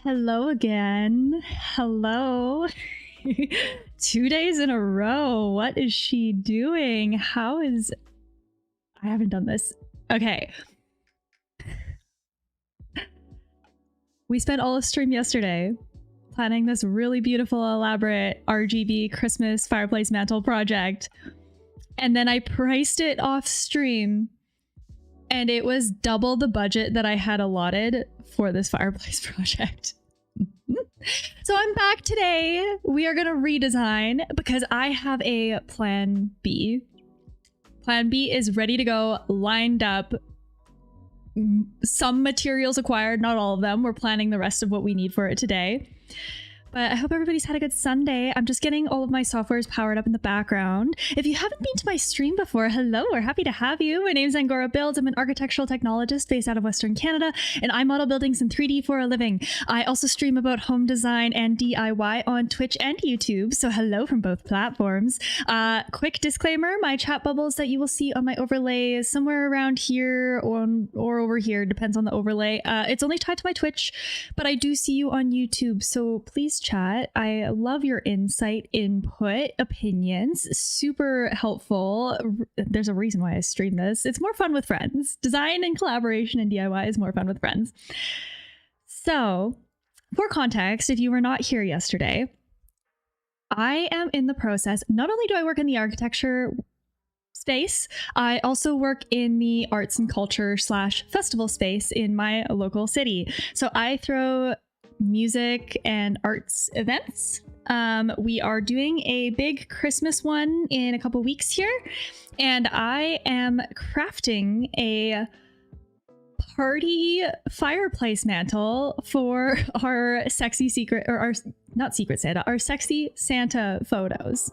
Hello again. Hello. 2 days in a row. What is she doing? I haven't done this. Okay. We spent all of stream yesterday planning this really beautiful, elaborate RGB Christmas fireplace mantle project. And then I priced it off stream and it was double the budget that I had allotted for this fireplace project. So I'm back today. We are going to redesign because I have a plan B. Plan B is ready to go, lined up. Some materials acquired, not all of them. We're planning the rest of what we need for it today. But I hope everybody's had a good Sunday. I'm just getting all of my softwares powered up in the background. If you haven't been to my stream before, hello, we're happy to have you. My name's Angorabuilds. I'm an architectural technologist based out of Western Canada, and I model buildings in 3D for a living. I also stream about home design and DIY on Twitch and YouTube, so hello from both platforms. Quick disclaimer, my chat bubbles that you will see on my overlay is somewhere around here or over here, depends on the overlay. It's only tied to my Twitch, but I do see you on YouTube, so please chat. I love your insight, input, opinions. Super helpful. There's a reason why I stream this. It's more fun with friends. Design and collaboration and DIY is more fun with friends. So, for context, if you were not here yesterday, I am in the process. Not only do I work in the architecture space, I also work in the arts and culture / festival space in my local city. So I throw music and arts events. We are doing a big Christmas one in a couple weeks here, and I am crafting a party fireplace mantle for our sexy secret, or our not secret Santa, our sexy Santa photos.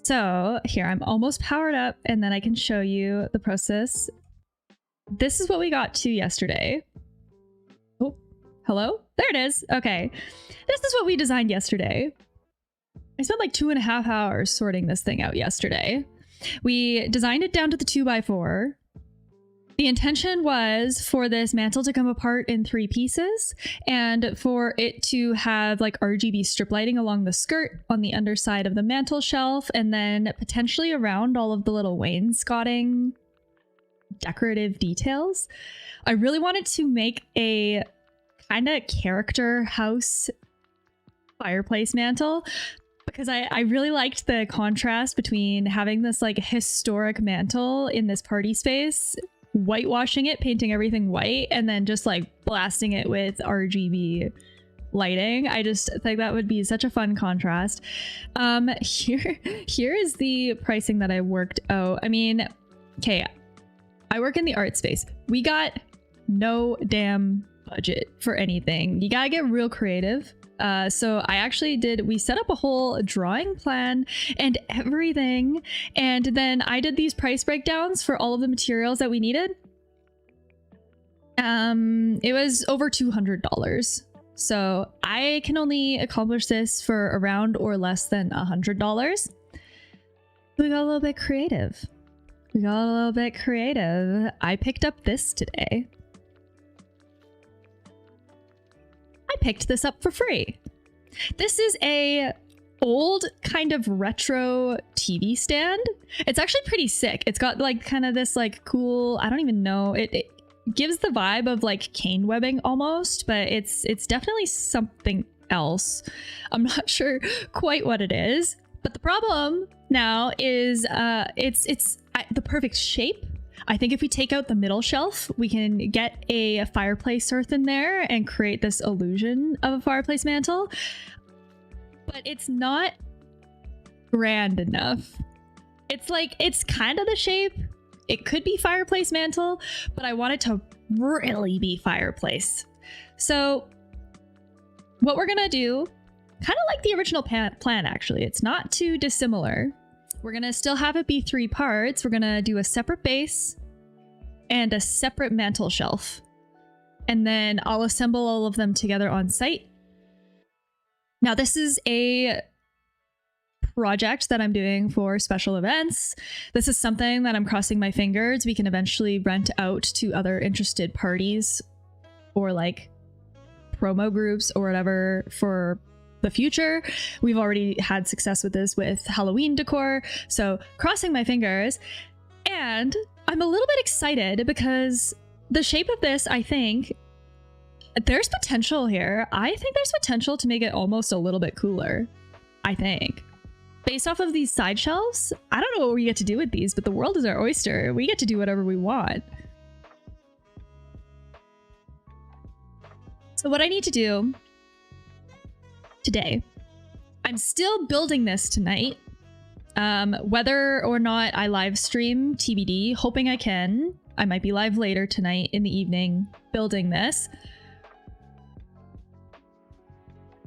So here, I'm almost powered up, and then I can show you the process. This is what we got to yesterday. Oh, hello? There it is. Okay. This is what we designed yesterday. I spent like 2.5 hours sorting this thing out yesterday. We designed it down to the 2x4 The intention was for this mantle to come apart in 3 pieces and for it to have like RGB strip lighting along the skirt on the underside of the mantle shelf and then potentially around all of the little wainscoting decorative details. I really wanted to make a kind of character house fireplace mantle because I really liked the contrast between having this like historic mantle in this party space, whitewashing it, painting everything white, and then just like blasting it with RGB lighting. I just think that would be such a fun contrast. Here is the pricing that I worked out. I mean, okay, I work in the art space. We got no damn budget for anything. You gotta get real creative. So we set up a whole drawing plan and everything. And then I did these price breakdowns for all of the materials that we needed. It was over $200. So I can only accomplish this for around or less than $100. We got a little bit creative. I picked up this today. I picked this up for free. This is a old kind of retro TV stand. It's actually pretty sick. It's got like kind of this like cool, I don't even know, it gives the vibe of like cane webbing almost, but it's definitely something else. I'm not sure quite what it is, but the problem now is it's the perfect shape. I think if we take out the middle shelf, we can get a fireplace hearth in there and create this illusion of a fireplace mantle. But it's not grand enough. It's like, it's kind of the shape. It could be fireplace mantle, but I want it to really be fireplace. So what we're gonna do, kind of like the original plan actually, it's not too dissimilar. We're gonna still have it be 3 parts. We're gonna do a separate base and a separate mantle shelf. And then I'll assemble all of them together on site. Now this is a project that I'm doing for special events. This is something that I'm crossing my fingers we can eventually rent out to other interested parties or like promo groups or whatever for the future. We've already had success with this with Halloween decor, so crossing my fingers. And I'm a little bit excited because the shape of this, I think there's potential here. I think there's potential to make it almost a little bit cooler, I think. Based off of these side shelves, I don't know what we get to do with these, but the world is our oyster. We get to do whatever we want. So what I need to do today, I'm still building this tonight. Whether or not I live stream TBD, hoping I can. I might be live later tonight in the evening building this.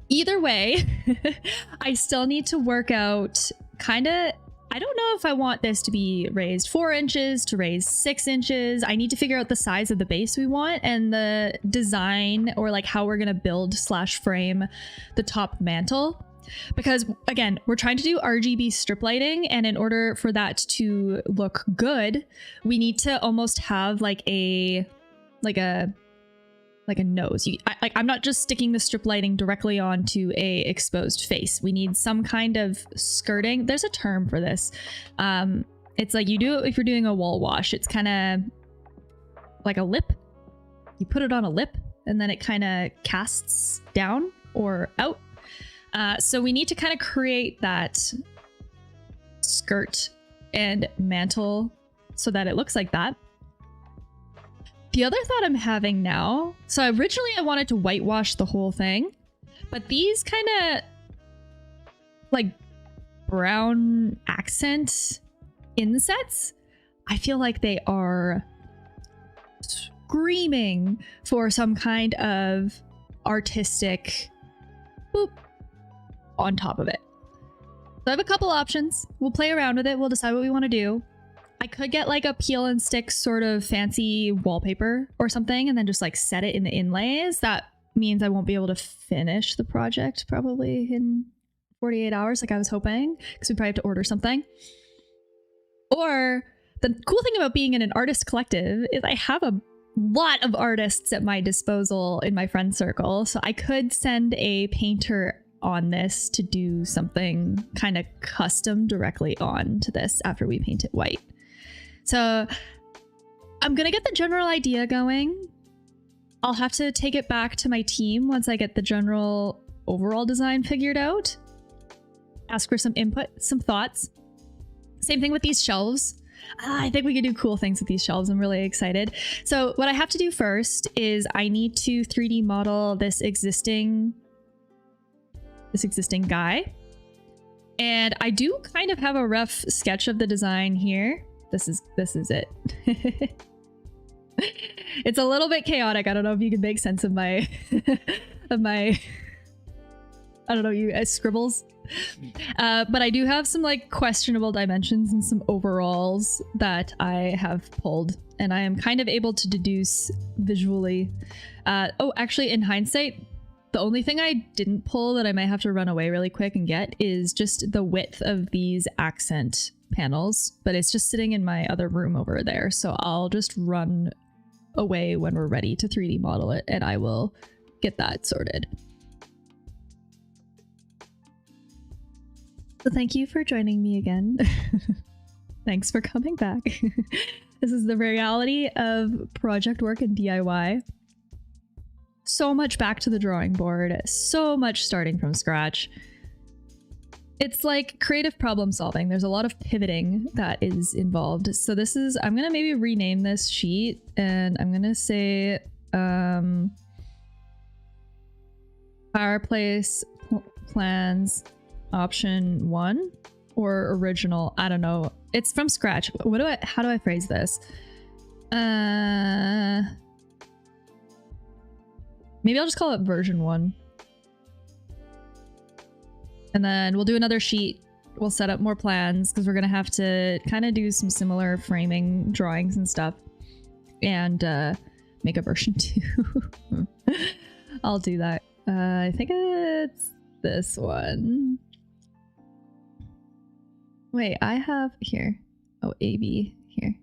Either way, I still need to work out kind of, I don't know if I want this to be raised 4 inches to raise 6 inches. I need to figure out the size of the base we want and the design or like how we're going to build / frame the top mantle. Because again, we're trying to do RGB strip lighting, and in order for that to look good, we need to almost have like a nose. I'm not just sticking the strip lighting directly onto a exposed face. We need some kind of skirting. There's a term for this. It's like you do it if you're doing a wall wash. It's kind of like a lip. You put it on a lip and then it kind of casts down or out. So we need to kind of create that skirt and mantle so that it looks like that. The other thought I'm having now, so originally I wanted to whitewash the whole thing, but these kind of like brown accent insets, I feel like they are screaming for some kind of artistic boop on top of it. So I have a couple options. We'll play around with it. We'll decide what we want to do. I could get like a peel and stick sort of fancy wallpaper or something and then just like set it in the inlays. That means I won't be able to finish the project probably in 48 hours like I was hoping, because we probably have to order something. Or the cool thing about being in an artist collective is I have a lot of artists at my disposal in my friend circle. So I could send a painter on this to do something kind of custom directly on to this after we paint it white. So I'm gonna get the general idea going. I'll have to take it back to my team once I get the general overall design figured out. Ask for some input, some thoughts. Same thing with these shelves. I think we could do cool things with these shelves. I'm really excited. So what I have to do first is I need to 3D model this existing guy. And I do kind of have a rough sketch of the design here. This is it. It's a little bit chaotic. I don't know if you can make sense of my I don't know, you scribbles. But I do have some like questionable dimensions and some overalls that I have pulled, and I am kind of able to deduce visually. Oh, actually, in hindsight, the only thing I didn't pull that I might have to run away really quick and get is just the width of these accent panels, but it's just sitting in my other room over there. So I'll just run away when we're ready to 3D model it, and I will get that sorted. So thank you for joining me again. Thanks for coming back. This is the reality of project work and DIY. So much back to the drawing board, so much starting from scratch. It's like creative problem solving. There's a lot of pivoting that is involved. So this is, I'm gonna maybe rename this sheet, and I'm gonna say fireplace plans option 1 or original. I don't know. It's from scratch. How do I phrase this? Maybe I'll just call it version 1. And then we'll do another sheet. We'll set up more plans because we're going to have to kind of do some similar framing drawings and stuff. And make a version 2. I'll do that. I think it's this one. Wait, I have here. Oh, AB here.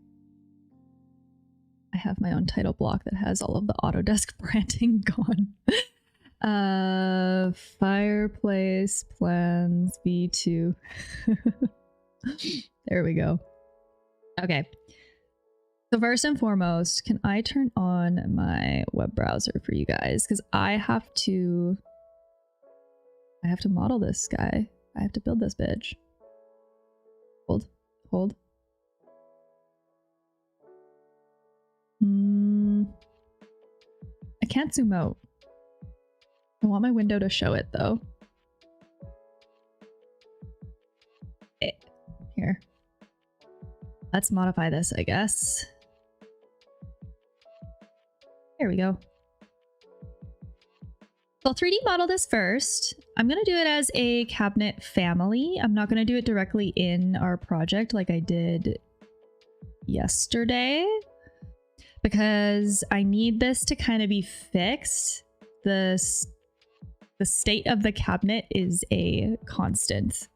I have my own title block that has all of the Autodesk branding gone. Fireplace plans V2. There we go. Okay. So first and foremost, can I turn on my web browser for you guys? Because I have to model this guy. I have to build this bitch. Hold. I can't zoom out. I want my window to show it though. Here. Let's modify this, I guess. There we go. So I'll 3D model this first. I'm going to do it as a cabinet family. I'm not going to do it directly in our project like I did yesterday, because I need this to kind of be fixed. The state of the cabinet is a constant.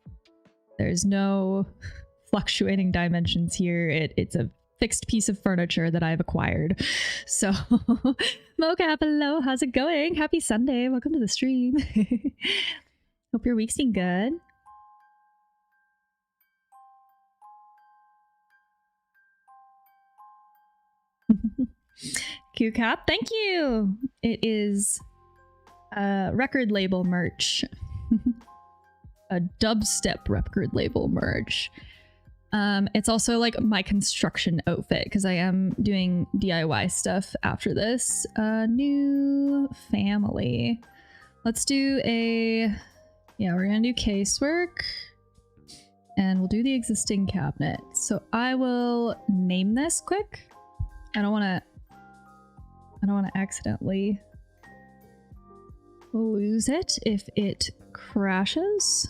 There's no fluctuating dimensions here. It's a fixed piece of furniture that I've acquired. So mocap, hello, how's it going? Happy Sunday, welcome to the stream. Hope your week's been good. QCap, thank you. It is record label merch. A dubstep record label merch. It's also like my construction outfit because I am doing DIY stuff after this. New family. Let's do we're gonna do casework and we'll do the existing cabinet. So I will name this quick. I don't want to accidentally lose it if it crashes.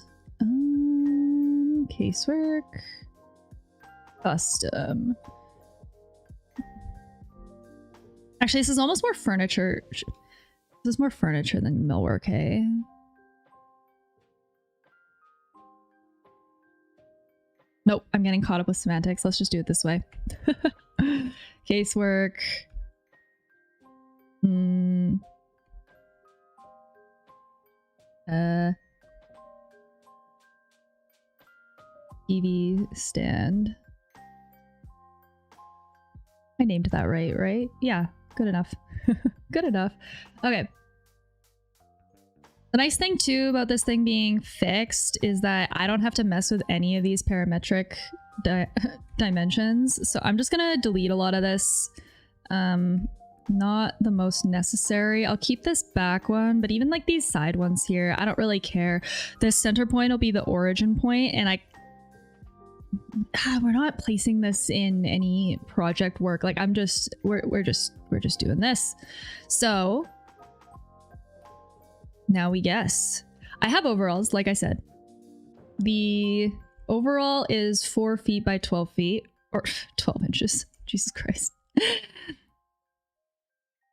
Casework. Custom. Actually, this is almost more furniture. This is more furniture than millwork, hey? Nope, I'm getting caught up with semantics. Let's just do it this way. Casework. TV stand. I named that right? Yeah, good enough. Good enough. Okay. The nice thing too about this thing being fixed is that I don't have to mess with any of these parametric dimensions. So I'm just gonna delete a lot of this. Not the most necessary. I'll keep this back one, but even like these side ones here, I don't really care. This center point will be the origin point, and we're not placing this in any project work. Like we're just doing this. So now we guess. I have overalls, like I said. The overall is 4 feet by 12 feet, or 12 inches. Jesus Christ.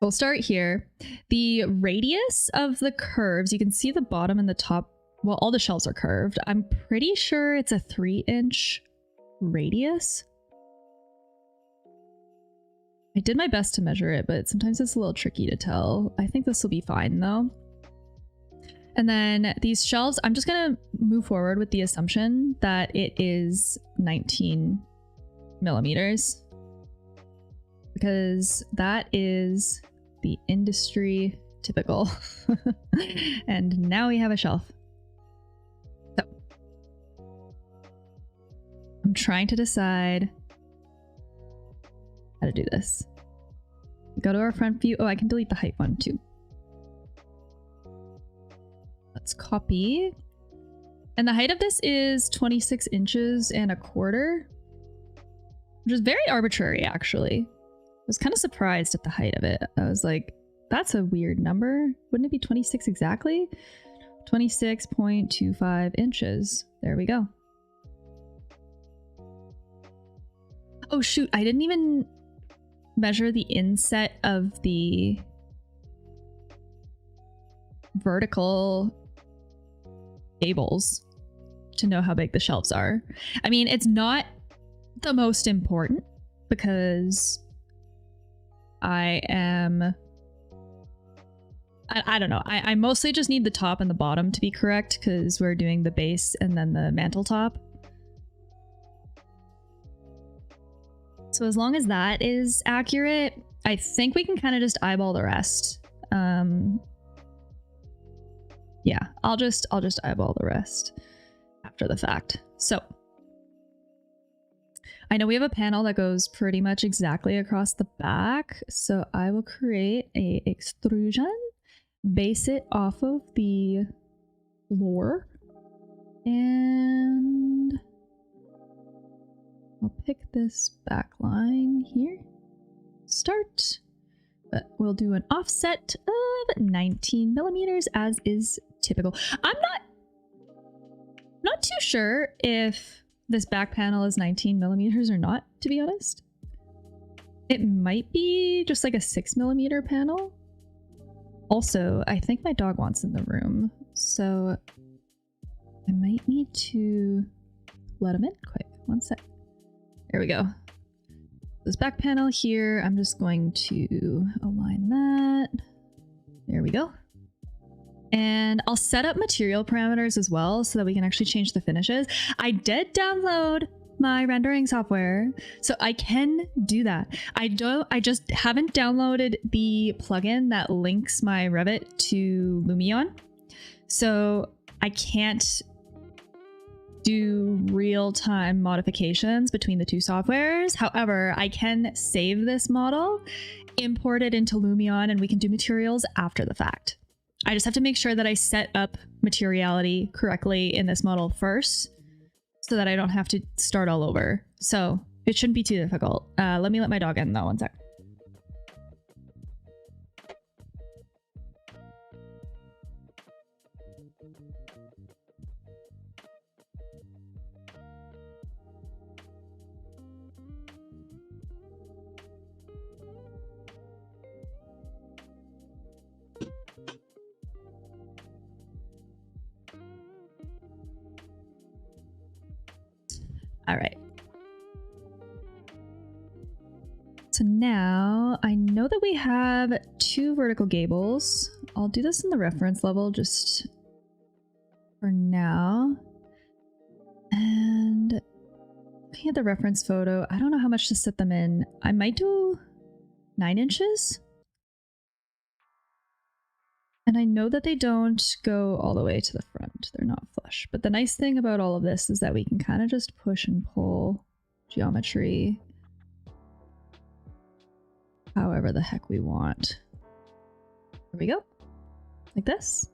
We'll start here. The radius of the curves, you can see the bottom and the top. Well, all the shelves are curved. I'm pretty sure it's a 3-inch radius. I did my best to measure it, but sometimes it's a little tricky to tell. I think this will be fine though. And then these shelves, I'm just gonna move forward with the assumption that it is 19 millimeters, because that is the industry typical. And now we have a shelf. So I'm trying to decide how to do this. Go to our front view. Oh, I can delete the height one too. Let's copy. And the height of this is 26 inches and a quarter, which is very arbitrary actually. I was kind of surprised at the height of it. I was like, that's a weird number. Wouldn't it be 26 exactly? 26.25 inches. There we go. Oh shoot, I didn't even measure the inset of the vertical gables to know how big the shelves are. I mean, it's not the most important because I don't know. I mostly just need the top and the bottom to be correct because we're doing the base and then the mantle top. So as long as that is accurate, I think we can kind of just eyeball the rest. Yeah, I'll just eyeball the rest after the fact. So I know we have a panel that goes pretty much exactly across the back, so I will create a extrusion, base it off of the floor, and I'll pick this back line here. Start. But we'll do an offset of 19 millimeters as is typical. I'm not too sure if this back panel is 19 millimeters or not, to be honest. It might be just like a 6 millimeter panel. Also, I think my dog wants in the room, so I might need to let him in quick. One sec. There we go. This back panel here, I'm just going to align that. There we go. And I'll set up material parameters as well so that we can actually change the finishes. I did download my rendering software, so I can do that. I just haven't downloaded the plugin that links my Revit to Lumion. So I can't do real-time modifications between the two softwares. However, I can save this model, import it into Lumion, and we can do materials after the fact. I just have to make sure that I set up materiality correctly in this model first so that I don't have to start all over. So it shouldn't be too difficult. Let me let my dog in though, one sec. All right. So now I know that we have 2 vertical gables. I'll do this in the reference level just for now. And looking at the reference photo, I don't know how much to set them in. I might do 9 inches. And I know that they don't go all the way to the front. They're not flush. But the nice thing about all of this is that we can kind of just push and pull geometry however the heck we want. There we go. Like this.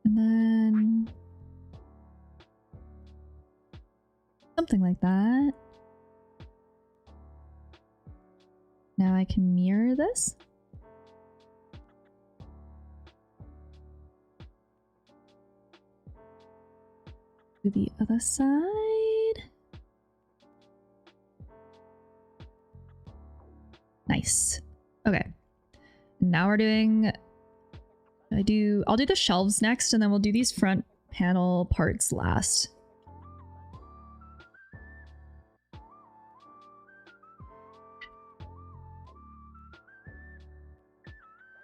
And then something like that. Now I can mirror this. To the other side. Nice. Okay. Now we're doing, I'll do the shelves next, and then we'll do these front panel parts last.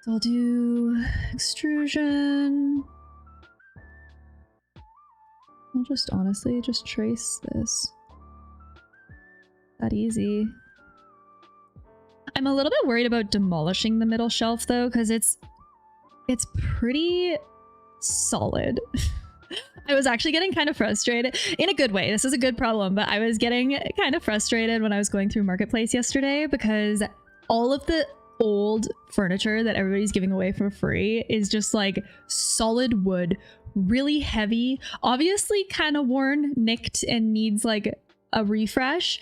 So I'll do extrusion. I'll just honestly just trace this. That easy. I'm a little bit worried about demolishing the middle shelf though, because it's pretty solid. I was actually getting kind of frustrated in a good way. This is a good problem, but I was getting kind of frustrated when I was going through Marketplace yesterday because all of the old furniture that everybody's giving away for free is just like solid wood, really heavy, obviously kind of worn, nicked, and needs like a refresh,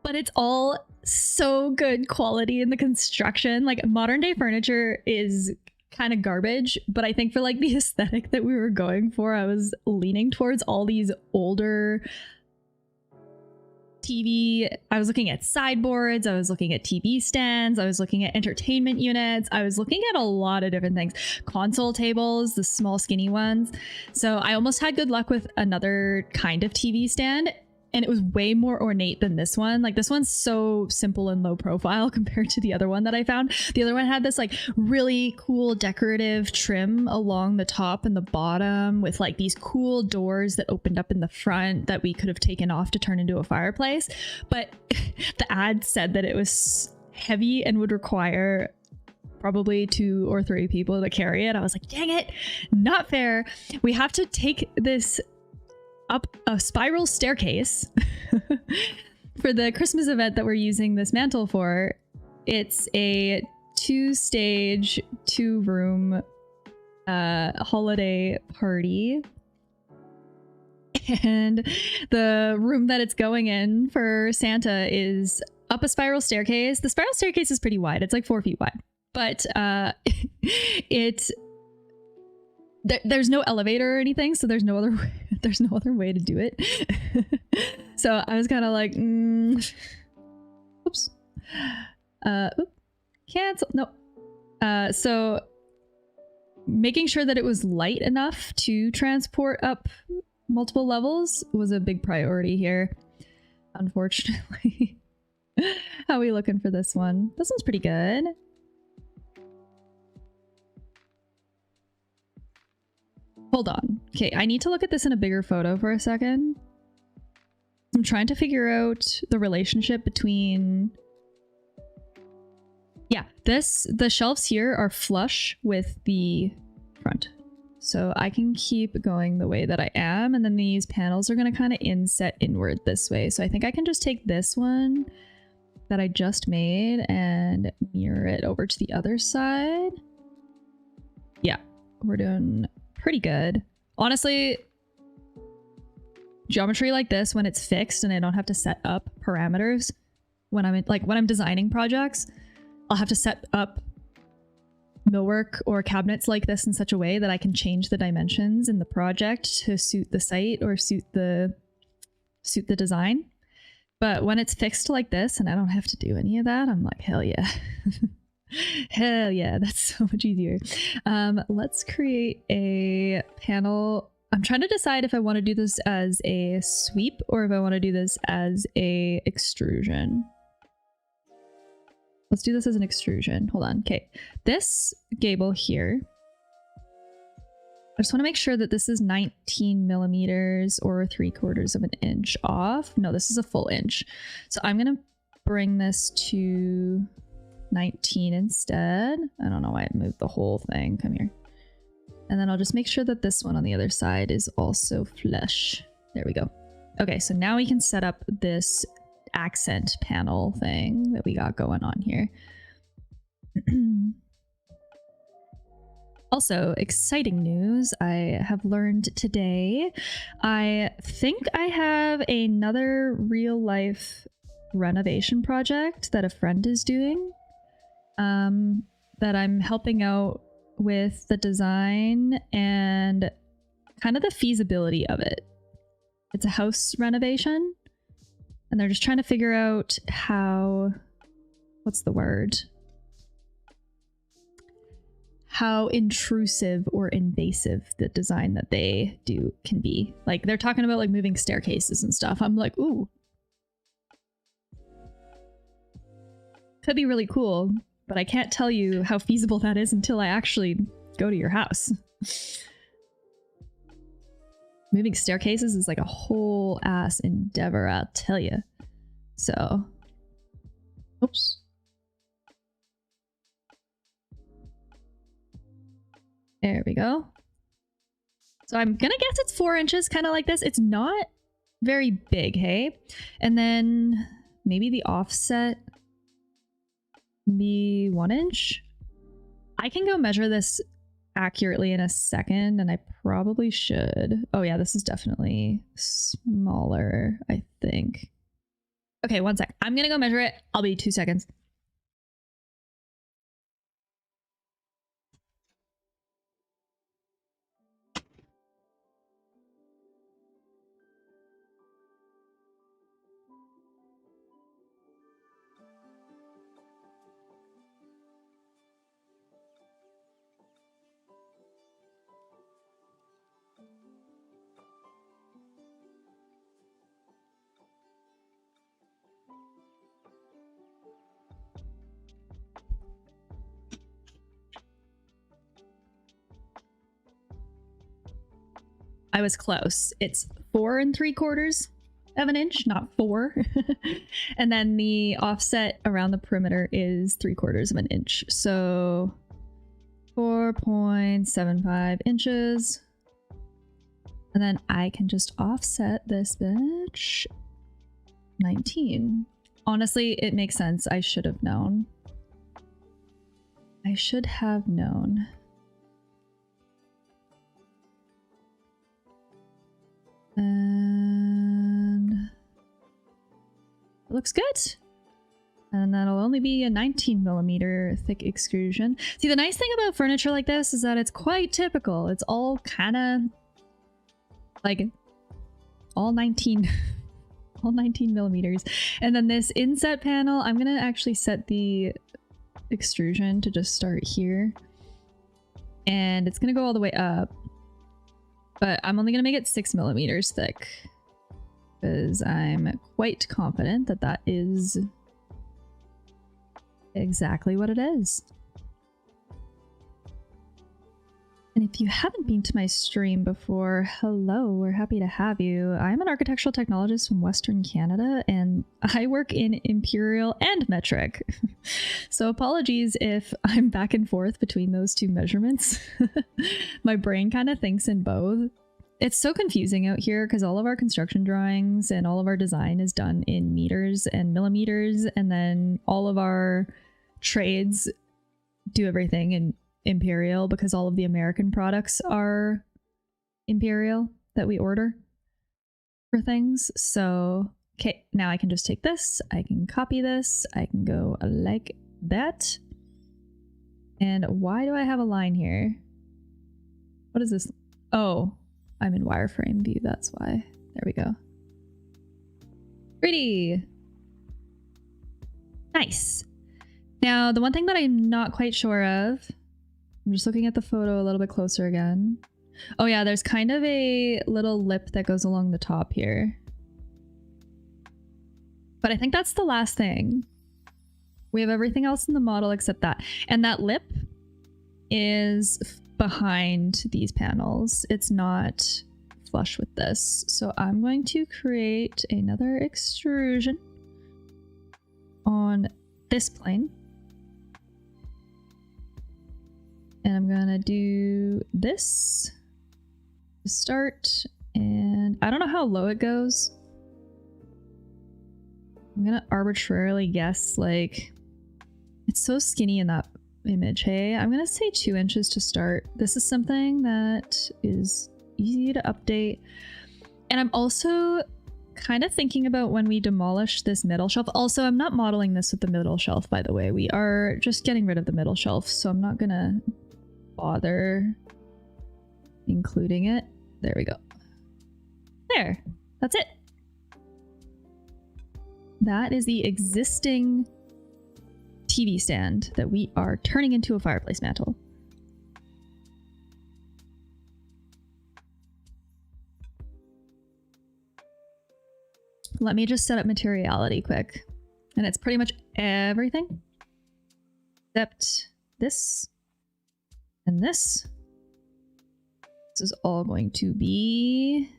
but it's all so good quality in the construction. Like modern day furniture is kind of garbage, but I think for like the aesthetic that we were going for, I was leaning towards all these older TV. I was looking at sideboards, I was looking at TV stands, I was looking at entertainment units, I was looking at a lot of different things. Console tables, the small skinny ones. So I almost had good luck with another kind of TV stand, and it was way more ornate than this one. Like this one's so simple and low profile compared to the other one that I found. The other one had this like really cool decorative trim along the top and the bottom with like these cool doors that opened up in the front that we could have taken off to turn into a fireplace. But the ad said that it was heavy and would require probably 2 or 3 people to carry it. I was like, dang it, not fair. We have to take this up a spiral staircase for the Christmas event that we're using this mantle for. It's a 2-stage, 2-room holiday party. And the room that it's going in for Santa is up a spiral staircase. The spiral staircase is pretty wide. It's like 4 feet wide, but there's no elevator or anything, so there's no other way to do it. So I was kind of like, oops, cancel. No. So making sure that it was light enough to transport up multiple levels was a big priority here, unfortunately. How are we looking for this one? This one's pretty good. Hold on. Okay, I need to look at this in a bigger photo for a second. I'm trying to figure out the relationship between... Yeah, the shelves here are flush with the front. So I can keep going the way that I am, and then these panels are going to kind of inset inward this way. So I think I can just take this one that I just made and mirror it over to the other side. Yeah, we're doing pretty good. Honestly, geometry like this, when it's fixed and I don't have to set up parameters, when I'm designing projects, I'll have to set up millwork or cabinets like this in such a way that I can change the dimensions in the project to suit the site or suit the design. But when it's fixed like this and I don't have to do any of that, I'm like, hell yeah. Hell yeah, that's so much easier. Let's create a panel I'm trying to decide if I want to do this as a sweep or if I want to do this as a extrusion. Let's do this as an extrusion. Hold on. Okay. This gable here, I just want to make sure that this is 19 millimeters or 3/4 of an inch off. No, this is a full inch. So I'm going to bring this to 19 instead. I don't know why I moved the whole thing. Come here. And then I'll just make sure that this one on the other side is also flush. There we go. Okay, so now we can set up this accent panel thing that we got going on here. Also, exciting news I have learned today. I think I have another real life renovation project that a friend is doing that I'm helping out with the design and kind of the feasibility of it. It's a house renovation and they're just trying to figure out how, what's the word? How intrusive or invasive the design that they do can be. Like they're talking about like moving staircases and stuff. I'm like, ooh. Could be really cool, but I can't tell you how feasible that is until I actually go to your house. Moving staircases is like a whole ass endeavor, I'll tell you. So, oops. There we go. So I'm gonna guess it's 4 inches, kind of like this. It's not very big, hey? And then maybe the offset be 1 inch. I can go measure this accurately in a second, and I probably should. Oh yeah, this is definitely smaller, I think. Okay, 1 sec. I'm gonna go measure it. I'll be 2 seconds. I was close. It's 4 3/4 of an inch, not 4. And then the offset around the perimeter is 3/4 of an inch. So 4.75 inches. And then I can just offset this bitch 19. Honestly, it makes sense. I should have known. I should have known. And it looks good. And that'll only be a 19 millimeter thick extrusion. See, the nice thing about furniture like this is that it's quite typical. It's all kind of like all 19 all 19 millimeters. And then this inset panel, I'm gonna actually set the extrusion to just start here. And it's gonna go all the way up. But I'm only going to make it 6 millimeters thick because I'm quite confident that that is exactly what it is. And if you haven't been to my stream before, hello, we're happy to have you. I'm an architectural technologist from Western Canada, and I work in imperial and metric. So apologies if I'm back and forth between those two measurements. My brain kind of thinks in both. It's so confusing out here because all of our construction drawings and all of our design is done in meters and millimeters, and then all of our trades do everything in imperial because all of the American products are imperial that we order for things. So, okay, now I can just take this, I can copy this, I can go like that. And why do I have a line here? What is this? Oh, I'm in wireframe view, that's why. There we go. Pretty. Nice. Now, the one thing that I'm not quite sure of, I'm just looking at the photo a little bit closer again. Oh yeah, there's kind of a little lip that goes along the top here. But I think that's the last thing. We have everything else in the model except that. And that lip is behind these panels. It's not flush with this. So I'm going to create another extrusion on this plane. And I'm gonna do this to start. And I don't know how low it goes. I'm gonna arbitrarily guess, like, it's so skinny in that image, hey? I'm gonna say 2 inches to start. This is something that is easy to update. And I'm also kind of thinking about when we demolish this middle shelf. Also, I'm not modeling this with the middle shelf, by the way. We are just getting rid of the middle shelf, so I'm not gonna bother including it. There we go. There, that's it. That is the existing TV stand that we are turning into a fireplace mantle. Let me just set up materiality quick. And it's pretty much everything except this and this. This is all going to be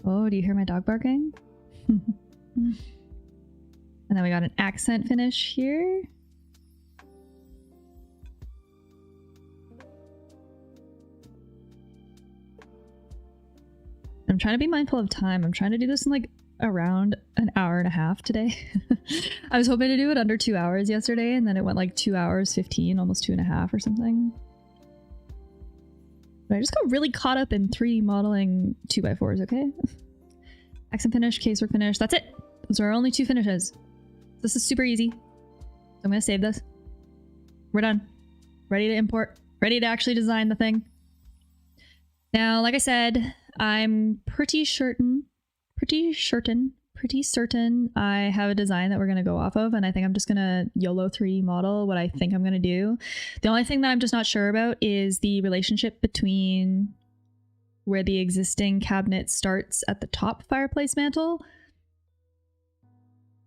oh, do you hear my dog barking? And then we got an accent finish here. I'm trying to be mindful of time. I'm trying to do this in like around an hour and a half today. I was hoping to do it under 2 hours yesterday, and then it went like 2 hours 15, almost 2.5 or something. But I just got really caught up in 3D modeling 2x4s, okay? Accent finish, casework finish, that's it. Those are our only 2 finishes. This is super easy. So I'm gonna save this. We're done. Ready to import. Ready to actually design the thing. Now, like I said, I'm pretty certain I have a design that we're going to go off of, and I think I'm just going to YOLO 3D model what I think I'm going to do. The only thing that I'm just not sure about is the relationship between where the existing cabinet starts at the top fireplace mantle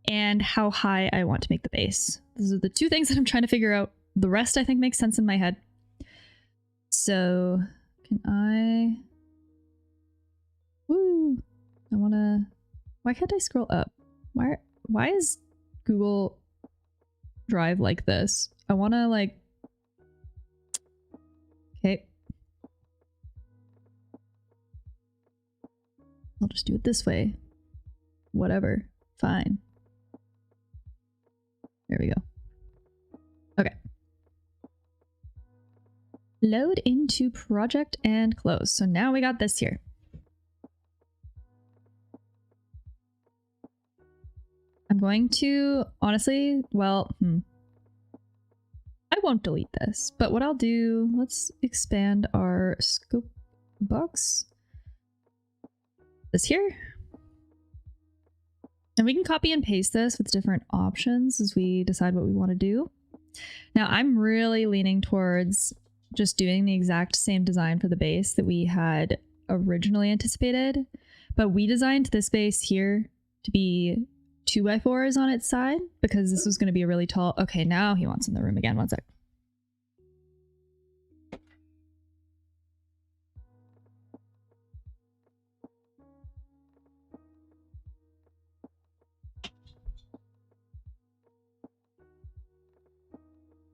and how high I want to make the base. Those are the 2 things that I'm trying to figure out. The rest I think makes sense in my head. So can I... Woo! I wanna... Why can't I scroll up? Why is Google Drive like this? I wanna like... Okay. I'll just do it this way. Whatever. Fine. There we go. Okay. Load into project and close. So now we got this here. I'm going to, honestly, well, I won't delete this, but what I'll do, let's expand our scope box. This here. And we can copy and paste this with different options as we decide what we want to do. Now, I'm really leaning towards just doing the exact same design for the base that we had originally anticipated, but we designed this base here to be 2x4s on its side because this was going to be a really tall... Okay, now he wants in the room again. One sec.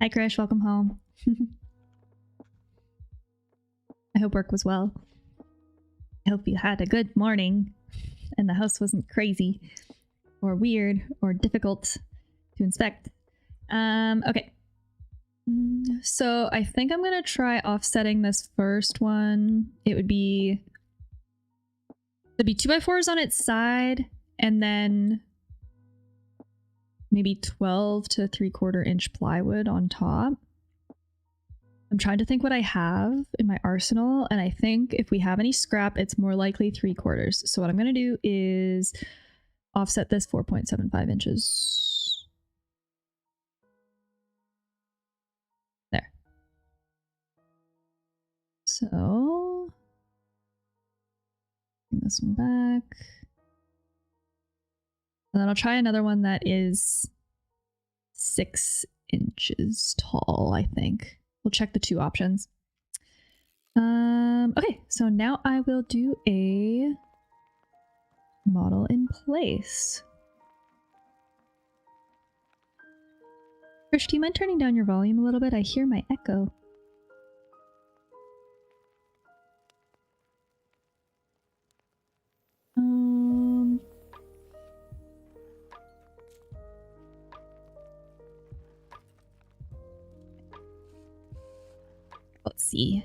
Hi, Krish. Welcome home. I hope work was well. I hope you had a good morning and the house wasn't crazy or weird or difficult to inspect. Okay. So I think I'm going to try offsetting this first one. It'd be 2x4s on its side and then maybe 12 to 3/4 inch plywood on top. I'm trying to think what I have in my arsenal, and I think if we have any scrap, it's more likely 3/4. So what I'm going to do is offset this 4.75 inches. There. So bring this one back. And then I'll try another one that is 6 inches tall, I think. We'll check the 2 options. Okay, so now I will do a model in place. Krish, do you mind turning down your volume a little bit? I hear my echo. Let's see.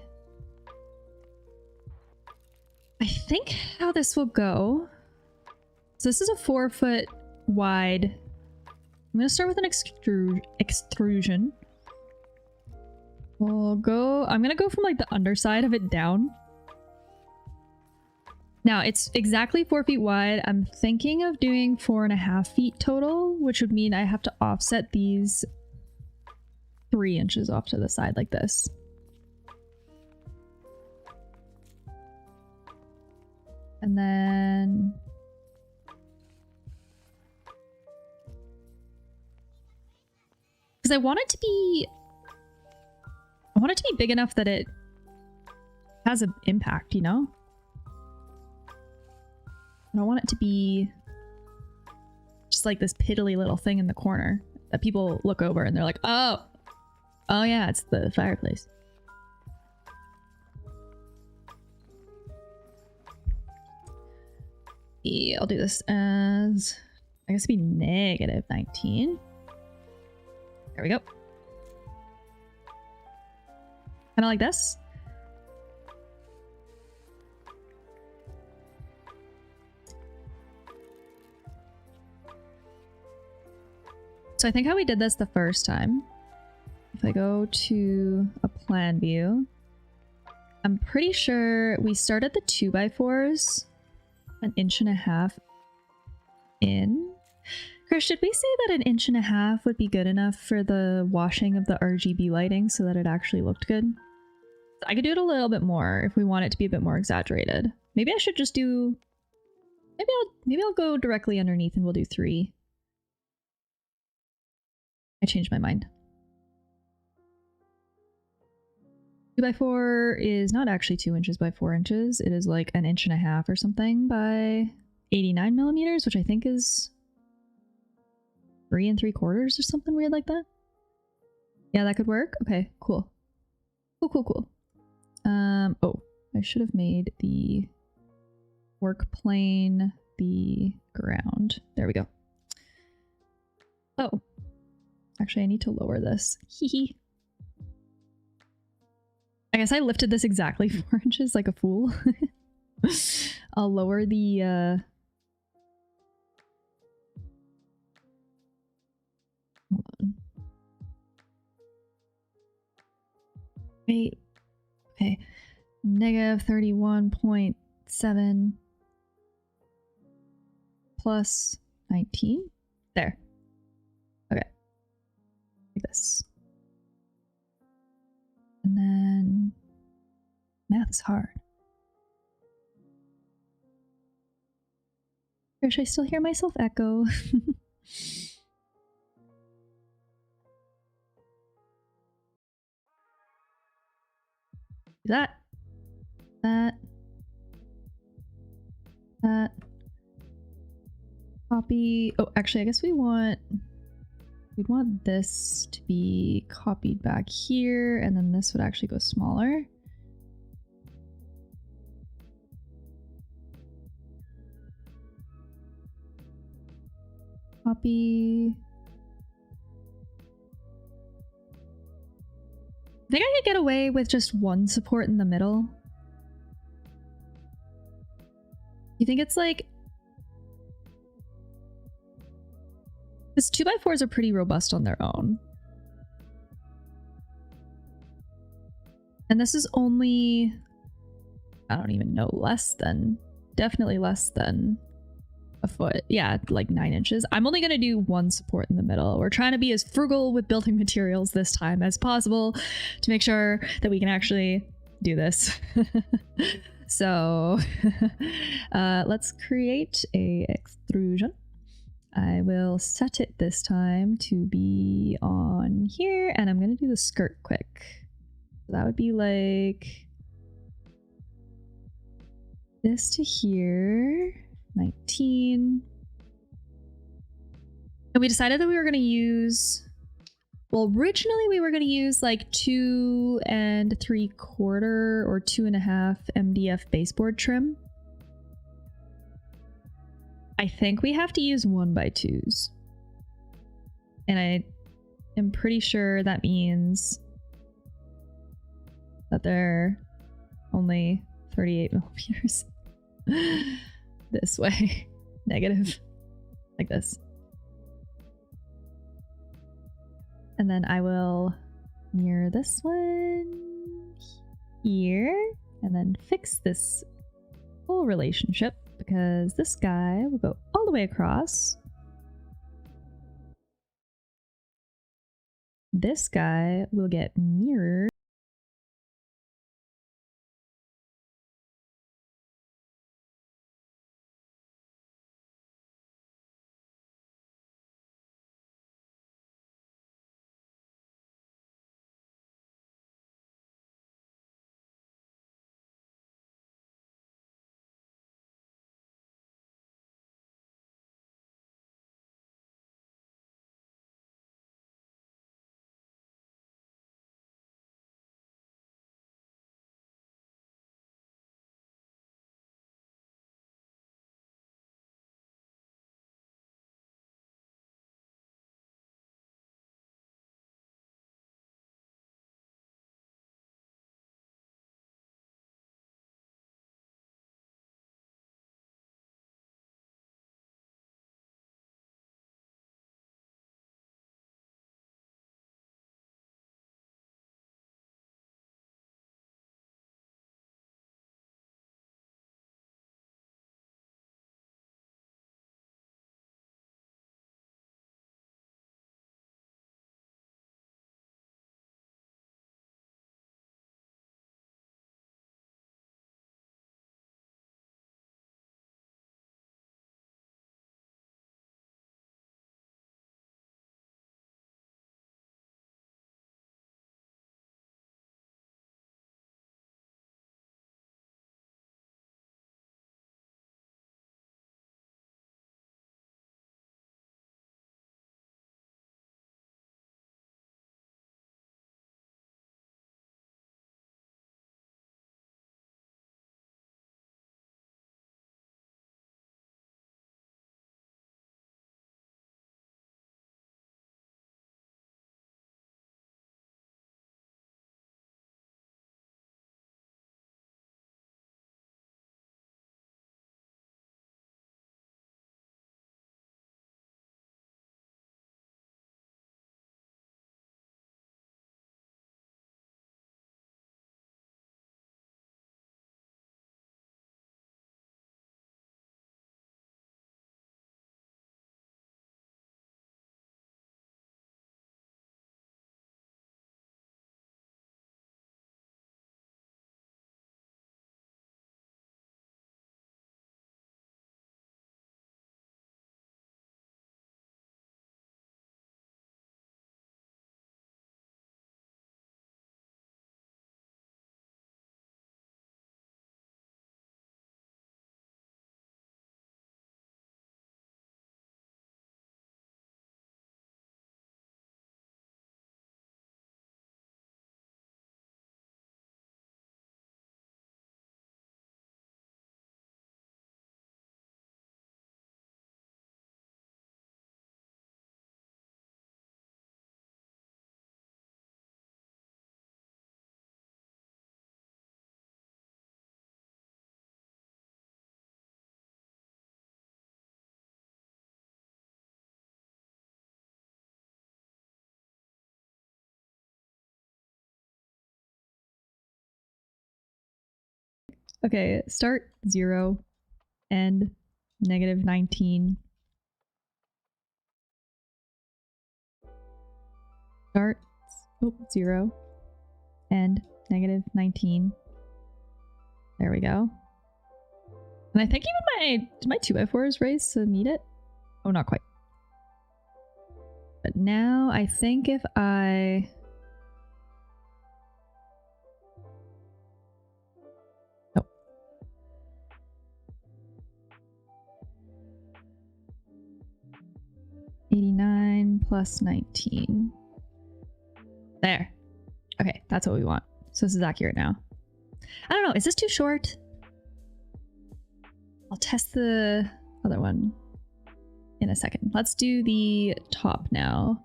I think how this will go. So this is a 4-foot wide. I'm going to start with an extrusion. I'm going to go from like the underside of it down. Now it's exactly 4 feet wide. I'm thinking of doing 4.5 feet total, which would mean I have to offset these 3 inches off to the side like this. And then because I want it to be big enough that it has an impact, you know? I don't want it to be just like this piddly little thing in the corner that people look over and they're like, oh yeah, it's the fireplace. Yeah, I'll do this as, I guess it'd be -19. There we go. Kind of like this. So I think how we did this the first time, if I go to a plan view, I'm pretty sure we started the 2x4s 1.5 inches in. Chris, should we say that 1.5 inches would be good enough for the washing of the RGB lighting so that it actually looked good? I could do it a little bit more if we want it to be a bit more exaggerated. Maybe I should just do, maybe I'll go directly underneath and we'll do 3. I changed my mind. 2x4 is not actually 2 inches by 4 inches. It is like 1.5 inches or something by 89 millimeters, which I think is 3 3/4 or something weird like that. Yeah, that could work. Okay, cool. Cool. Oh, I should have made the work plane the ground. There we go. Oh, actually I need to lower this. Hee. I guess I lifted this exactly 4 inches like a fool. I'll lower the hold on. Wait. Okay. -31.7 plus 19. There. Okay. Like this. And then math is hard. Gosh, I still hear myself echo. That. Copy. Oh, actually, I guess we'd want this to be copied back here, and then this would actually go smaller. Copy. I think I could get away with just one support in the middle. You think it's like... Because 2x4s are pretty robust on their own. And this is only... I don't even know, less than... Definitely less than a foot. Yeah, like 9 inches. I'm only going to do one support in the middle. We're trying to be as frugal with building materials this time as possible to make sure that we can actually do this. So let's create a extrusion. I will set it this time to be on here, and I'm going to do the skirt quick. So that would be like this to here, 19. And we decided that we were going to use, well, originally we were going to use like 2 3/4 or 2.5 MDF baseboard trim. I think we have to use 1x2s. And I am pretty sure that means that they're only 38 millimeters this way. Negative. Like this. And then I will mirror this one here and then fix this whole relationship, because this guy will go all the way across. This guy will get mirrored. Okay, start 0, end negative 19. Starts, oh, 0. And negative 19. There we go. And I think even did my 2x4s raise to meet it? Oh, not quite. But now I think if I... Oh. $89 plus 19. There. Okay, that's what we want. So this is accurate now. I don't know, is this too short? I'll test the other one in a second. Let's do the top now.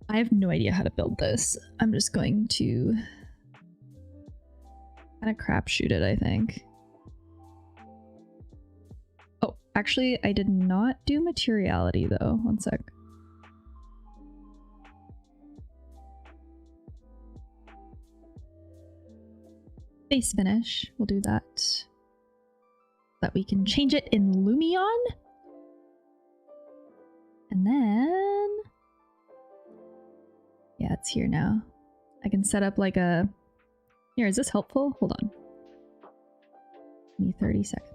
I have no idea how to build this. I'm just going to kind of crapshoot it, I think. Oh, actually, I did not do materiality though. One sec. Base finish, we'll do that. That we can change it in Lumion. And then... yeah, it's here now. I can set up like a... Here, is this helpful? Hold on. Give me 30 seconds.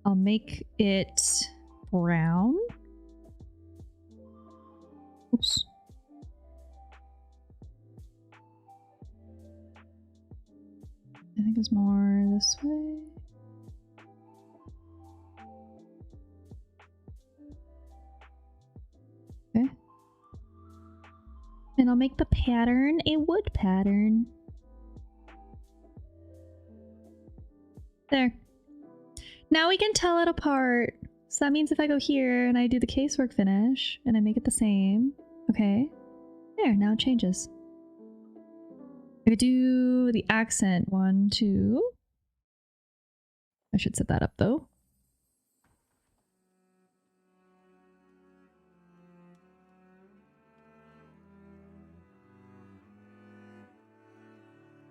I'll make it brown. Oops. I think it's more this way. Okay. And I'll make the pattern a wood pattern. There. Now we can tell it apart. So that means if I go here and I do the casework finish and I make it the same, okay, there, now it changes. I could do the accent 1, 2. I should set that up though.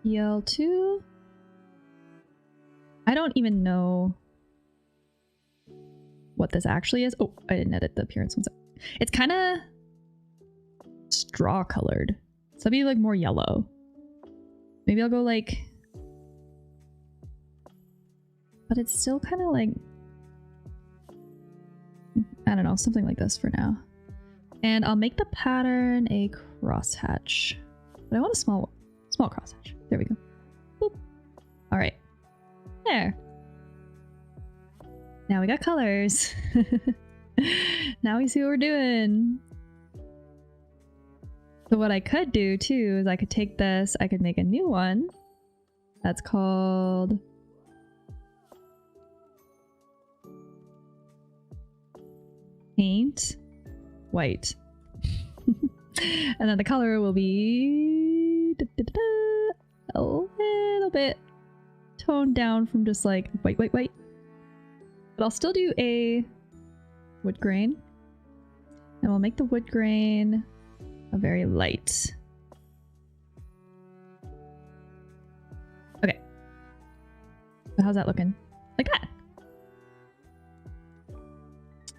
EL2. I don't even know what this actually is. Oh, I didn't edit the appearance. It's kind of straw colored. So it'll be like more yellow. Maybe I'll go like... but it's still kind of like... I don't know, something like this for now. And I'll make the pattern a crosshatch. But I want a small crosshatch. There we go. Boop. All right. There. Now we got colors. Now we see what we're doing. So what I could do too is I could take this, I could make a new one that's called paint white. And then the color will be a little bit toned down from just like white. But I'll still do a wood grain. And we'll make the wood grain a very light. Okay. So how's that looking? Like that.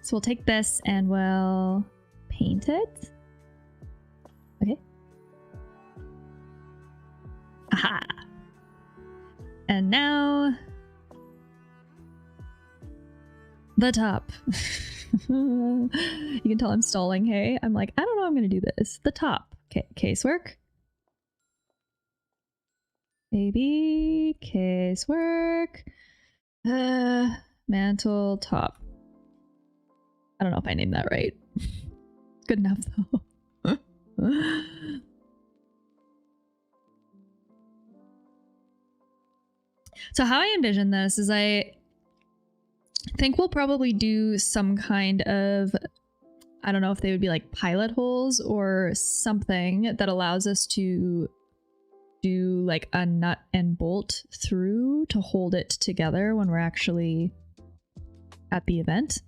So we'll take this and we'll paint it. Okay. Aha! And now... the top. You can tell I'm stalling, hey? I'm like, I don't know how I'm gonna do this. The top. Okay, casework. Baby, casework. Mantle, top. I don't know if I named that right. Good enough though. So how I envision this is I think we'll probably do some kind of, I don't know if they would be like pilot holes or something that allows us to do like a nut and bolt through to hold it together when we're actually at the event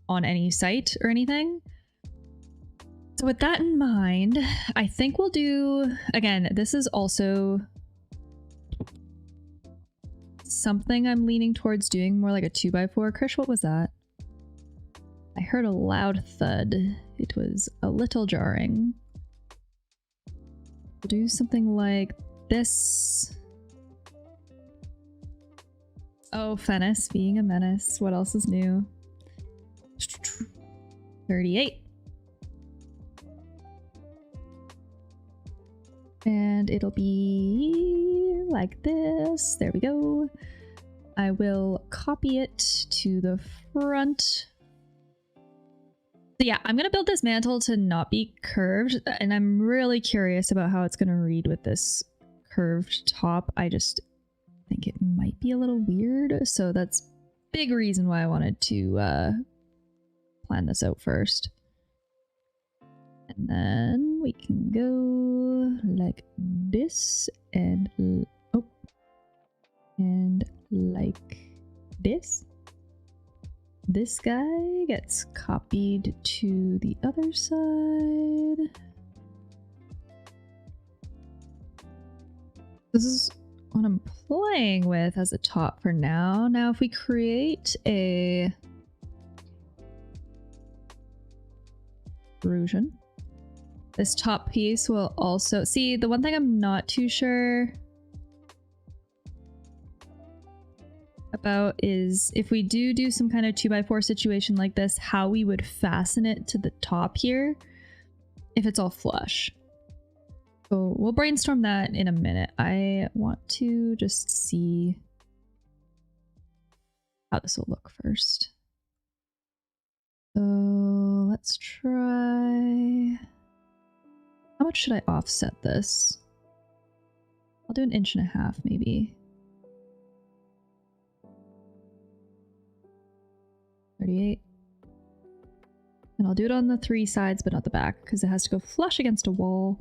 on any site or anything. So with that in mind, I think we'll do, again, this is also something I'm leaning towards doing more like a 2x4. Krish, what was that? I heard a loud thud. It was a little jarring. We'll do something like this. Oh, Fennis being a menace. What else is new? 38. And it'll be like this. There we go. I will copy it to the front. So yeah, I'm gonna build this mantle to not be curved, and I'm really curious about how it's gonna read with this curved top. I just think it might be a little weird, so that's a big reason why I wanted to plan this out first. And then we can go like this and oh, and like this. This guy gets copied to the other side. This is what I'm playing with as a top for now. Now, if we create a extrusion, this top piece will also... See, the one thing I'm not too sure about is if we do some kind of 2x4 situation like this, how we would fasten it to the top here if it's all flush. So we'll brainstorm that in a minute. I want to just see how this will look first. So let's try... How much should I offset this? I'll do 1.5 inches maybe. 38. And I'll do it on the 3 sides but not the back because it has to go flush against a wall.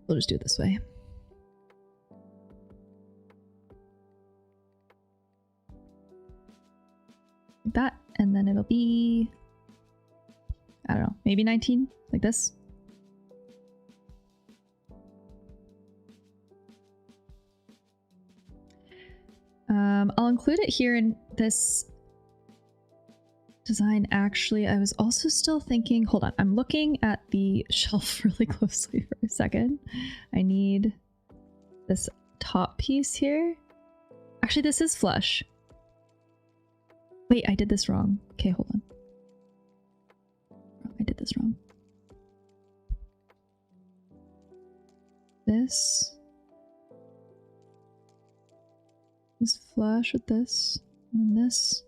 We'll just do it this way. Like that, and then it'll be, I don't know, maybe 19, like this. I'll include it here in this design. Actually, I was also still thinking, hold on, I'm looking at the shelf really closely for a second. I need this top piece here. Actually, this is flush. Wait, I did this wrong. Okay, hold on. I did this wrong. This is flush with this, and then this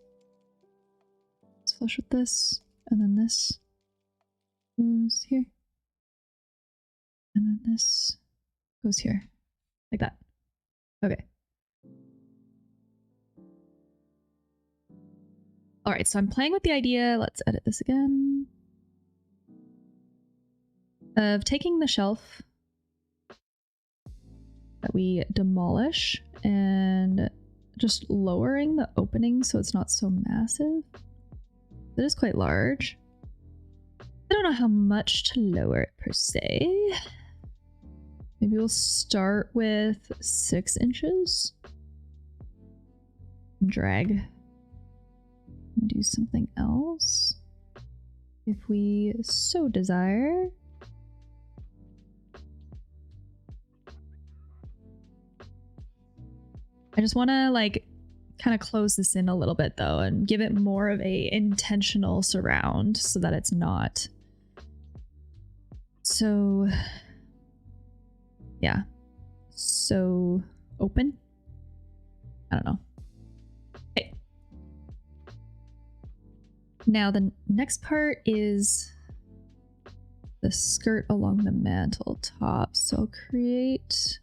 is flush with this, and then this goes here, and then this goes here, like that. Okay. All right, so I'm playing with the idea, let's edit this again, of taking the shelf that we demolish and just lowering the opening so it's not so massive. It is quite large. I don't know how much to lower it per se. Maybe we'll start with 6 inches. Drag. And do something else if we so desire. I just want to like kind of close this in a little bit though and give it more of a intentional surround so that it's not so, yeah, so open. I don't know. Okay. Now the next part is the skirt along the mantle top. So I'll create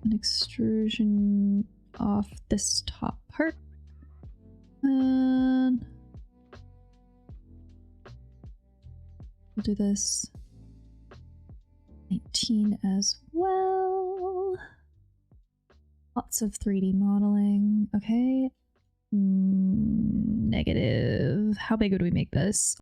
an extrusion off this top part. And we'll do this 19 as well. Lots of 3D modeling. Okay. Negative. How big would we make this?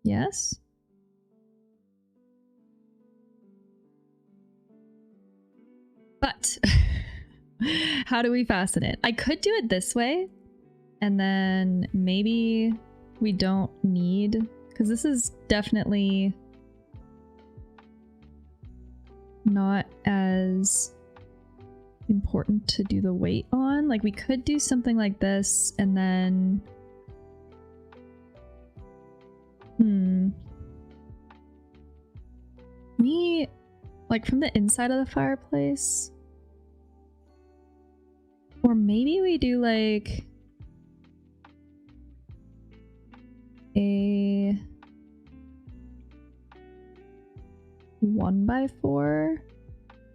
Yes? But how do we fasten it? I could do it this way, and then maybe we don't need, because this is definitely not as important to do the weight on. Like, we could do something like this, and then me, like, from the inside of the fireplace, or maybe we do like a 1x4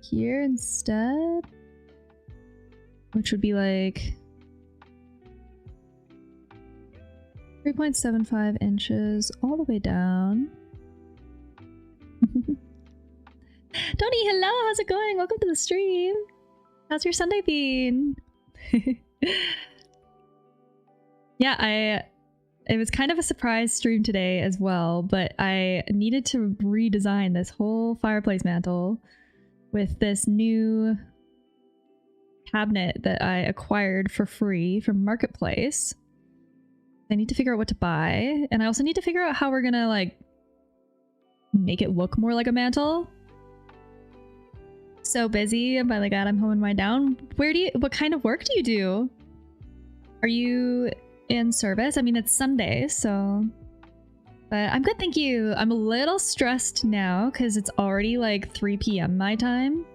here instead, which would be like 3.75 inches all the way down. Tony, hello, how's it going? Welcome to the stream. How's your Sunday been? Yeah, it was kind of a surprise stream today as well, but I needed to redesign this whole fireplace mantle with this new cabinet that I acquired for free from Marketplace. I need to figure out what to buy, and I also need to figure out how we're gonna like make it look more like a mantle. So busy, and by the God, I'm home and wind down. What kind of work do you do? Are you in service? I mean, it's Sunday, so... But I'm good, thank you. I'm a little stressed now because it's already like 3 p.m. my time.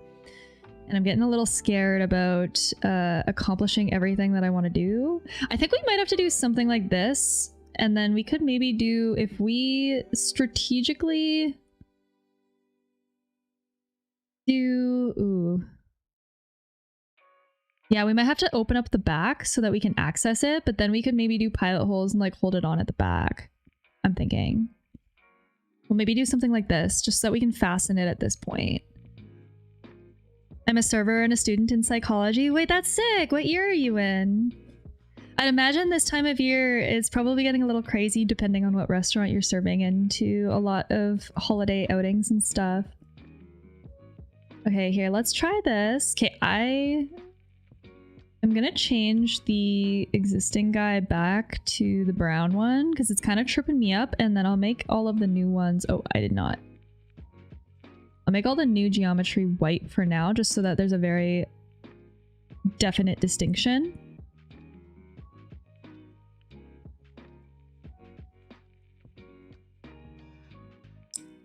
And I'm getting a little scared about accomplishing everything that I want to do. I think we might have to do something like this. And then we could maybe do, if we strategically Ooh. Yeah, we might have to open up the back so that we can access it, but then we could maybe do pilot holes and like hold it on at the back. I'm thinking. We'll maybe do something like this, just so that we can fasten it at this point. I'm a server and a student in psychology. Wait, that's sick! What year are you in? I'd imagine this time of year is probably getting a little crazy depending on what restaurant you're serving into. A lot of holiday outings and stuff. Okay, here, let's try this. Okay, I'm gonna change the existing guy back to the brown one because it's kind of tripping me up, and then I'll make all of the new ones. Oh, I did not. I'll make all the new geometry white for now, just so that there's a very definite distinction.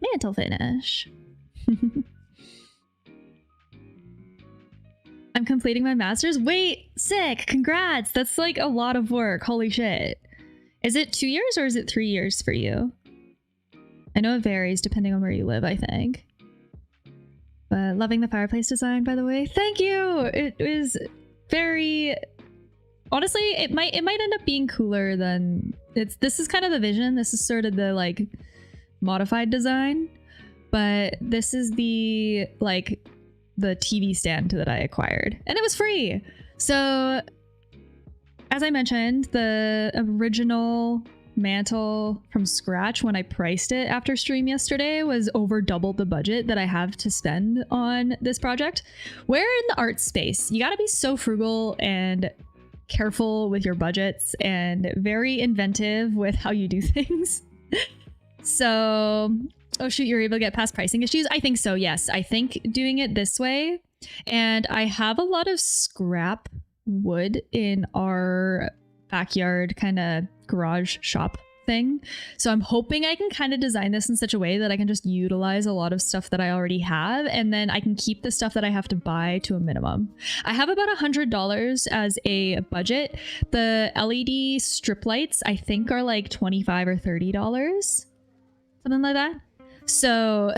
Mantle finish. I'm completing my master's. Wait, sick! Congrats! That's like a lot of work. Holy shit. Is it 2 years or is it 3 years for you? I know it varies depending on where you live, I think. But loving the fireplace design, by the way. Thank you! It was very... Honestly, it might end up being cooler than... This is kind of the vision. This is sort of the, like, modified design. But this is the, like... the TV stand that I acquired, and it was free. So as I mentioned, the original mantle from scratch when I priced it after stream yesterday was over double the budget that I have to spend on this project. Where in the art space, you got to be so frugal and careful with your budgets and very inventive with how you do things. So oh shoot, you're able to get past pricing issues? I think so, yes. I think doing it this way, and I have a lot of scrap wood in our backyard kind of garage shop thing. So I'm hoping I can kind of design this in such a way that I can just utilize a lot of stuff that I already have, and then I can keep the stuff that I have to buy to a minimum. I have about $100 as a budget. The LED strip lights I think are like $25 or $30. Something like that. So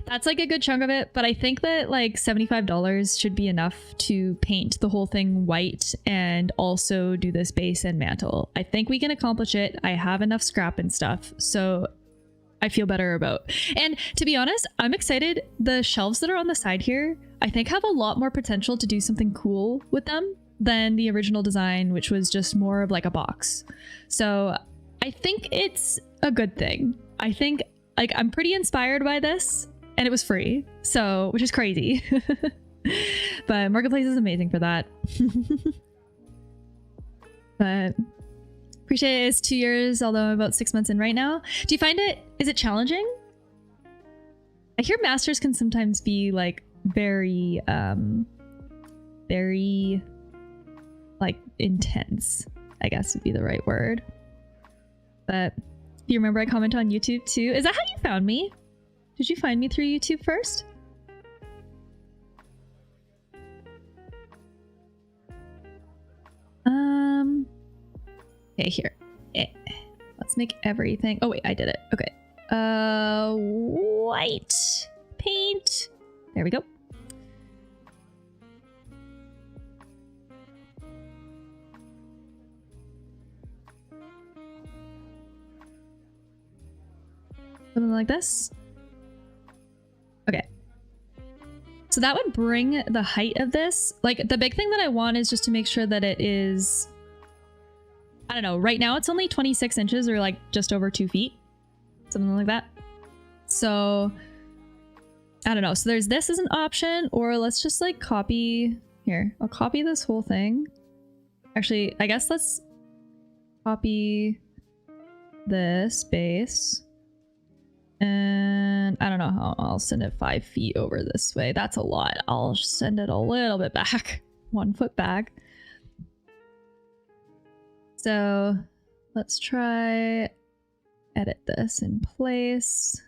that's like a good chunk of it, but I think that like $75 should be enough to paint the whole thing white and also do this base and mantle. I think we can accomplish it. I have enough scrap and stuff, so I feel better about. And to be honest, I'm excited. The shelves that are on the side here, I think have a lot more potential to do something cool with them than the original design, which was just more of like a box. So I think it's a good thing. I think like I'm pretty inspired by this, and it was free, so which is crazy. But Marketplace is amazing for that. But appreciate it. It's 2 years, although I'm about 6 months in right now. Do you find is it challenging? I hear masters can sometimes be like very like intense, I guess would be the right word. But do you remember I comment on YouTube too? Is that how you found me? Did you find me through YouTube first? Okay, here. Let's make everything. Oh wait, I did it. Okay. White paint. There we go. Something like this. Okay. So that would bring the height of this. Like the big thing that I want is just to make sure that it is, I don't know, right now it's only 26 inches or like just over 2 feet. Something like that. So I don't know. So there's this as an option, or let's just like copy here. I'll copy this whole thing. Actually, I guess let's copy this base. And I don't know how I'll send it 5 feet over this way. That's a lot. I'll send it a little bit back. 1 foot back. So let's try edit this in place.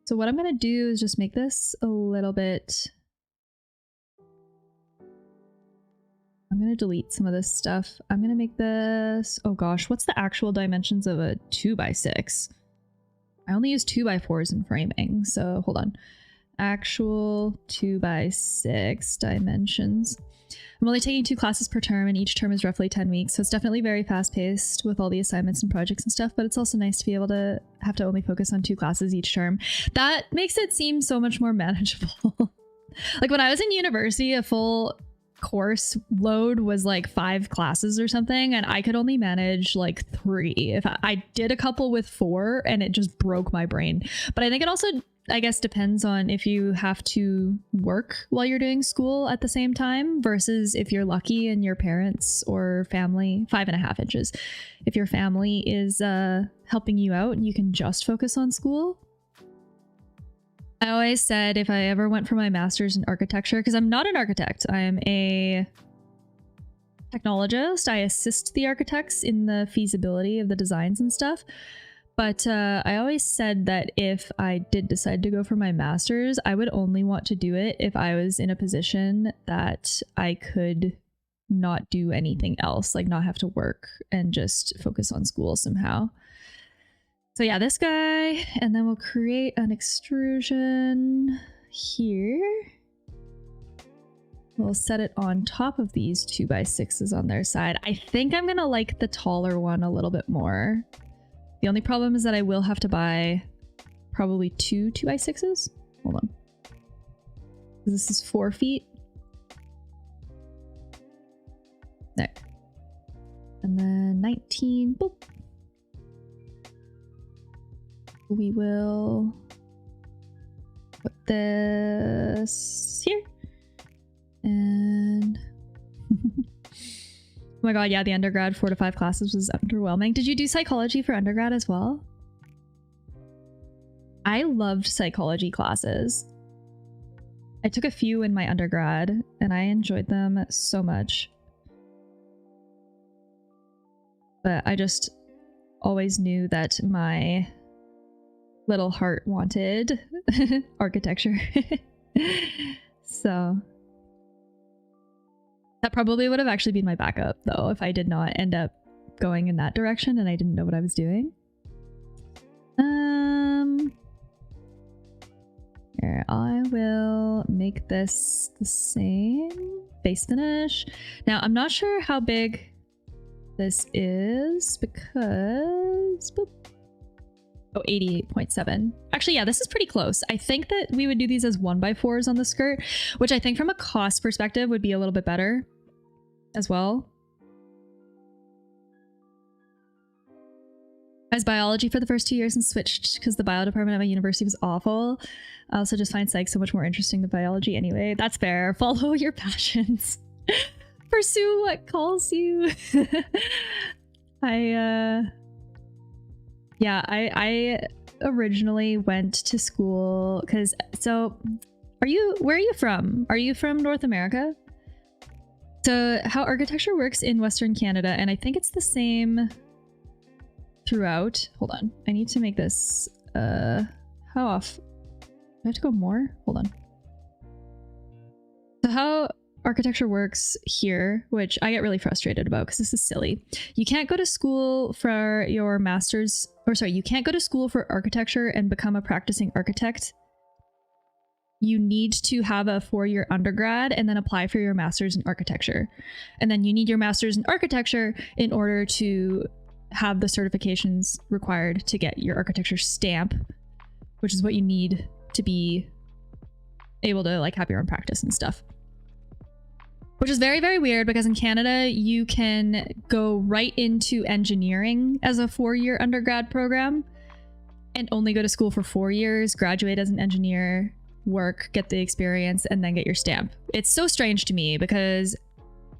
So what I'm going to do is just make this a little bit. I'm going to delete some of this stuff. I'm going to make this, oh gosh, what's the actual dimensions of a 2x6? I only use 2x4s in framing, so hold on. actual 2x6 dimensions. I'm only taking 2 classes per term, and each term is roughly 10 weeks, so it's definitely very fast-paced with all the assignments and projects and stuff, but it's also nice to be able to have to only focus on 2 classes each term. That makes it seem so much more manageable. Like when I was in university, a full course load was like 5 classes or something, and I could only manage like 3. If I did a couple with 4, and it just broke my brain. But I think it also, I guess, depends on if you have to work while you're doing school at the same time versus if you're lucky and your parents or family, 5.5 inches, if your family is helping you out and you can just focus on school. I always said if I ever went for my master's in architecture, because I'm not an architect, I am a technologist. I assist the architects in the feasibility of the designs and stuff. But I always said that if I did decide to go for my master's, I would only want to do it if I was in a position that I could not do anything else, like not have to work and just focus on school somehow. So yeah, this guy, and then we'll create an extrusion here. We'll set it on top of these 2x6s on their side. I think I'm gonna like the taller one a little bit more. The only problem is that I will have to buy probably 2 2x6s. Hold on. This is 4 feet. There. And then 19. Boop. We will put this here. And oh my god, yeah, the undergrad 4 to 5 classes was underwhelming. Did you do psychology for undergrad as well? I loved psychology classes. I took a few in my undergrad and I enjoyed them so much. But I just always knew that my little heart wanted architecture. So that probably would have actually been my backup though if I did not end up going in that direction and I didn't know what I was doing. Here, I will make this the same face finish. Now I'm not sure how big this is because boop. Oh, 88.7. Actually, yeah, this is pretty close. I think that we would do these as 1x4s on the skirt, which I think from a cost perspective would be a little bit better as well. I was biology for the first 2 years and switched because the bio department at my university was awful. I also just find psych so much more interesting than biology anyway. That's fair. Follow your passions. Pursue what calls you. Yeah, I originally went to school because, so where are you from? Are you from North America? So how architecture works in Western Canada, and I think it's the same throughout. Hold on, I need to make this, how off? Do I have to go more? Hold on. So how architecture works here, which I get really frustrated about because this is silly. You can't go to school for your master's, or sorry, you can't go to school for architecture and become a practicing architect. You need to have a 4-year undergrad and then apply for your master's in architecture. And then you need your master's in architecture in order to have the certifications required to get your architecture stamp, which is what you need to be able to like have your own practice and stuff. Which is very, very weird because in Canada, you can go right into engineering as a 4-year undergrad program and only go to school for 4 years, graduate as an engineer, work, get the experience, and then get your stamp. It's so strange to me because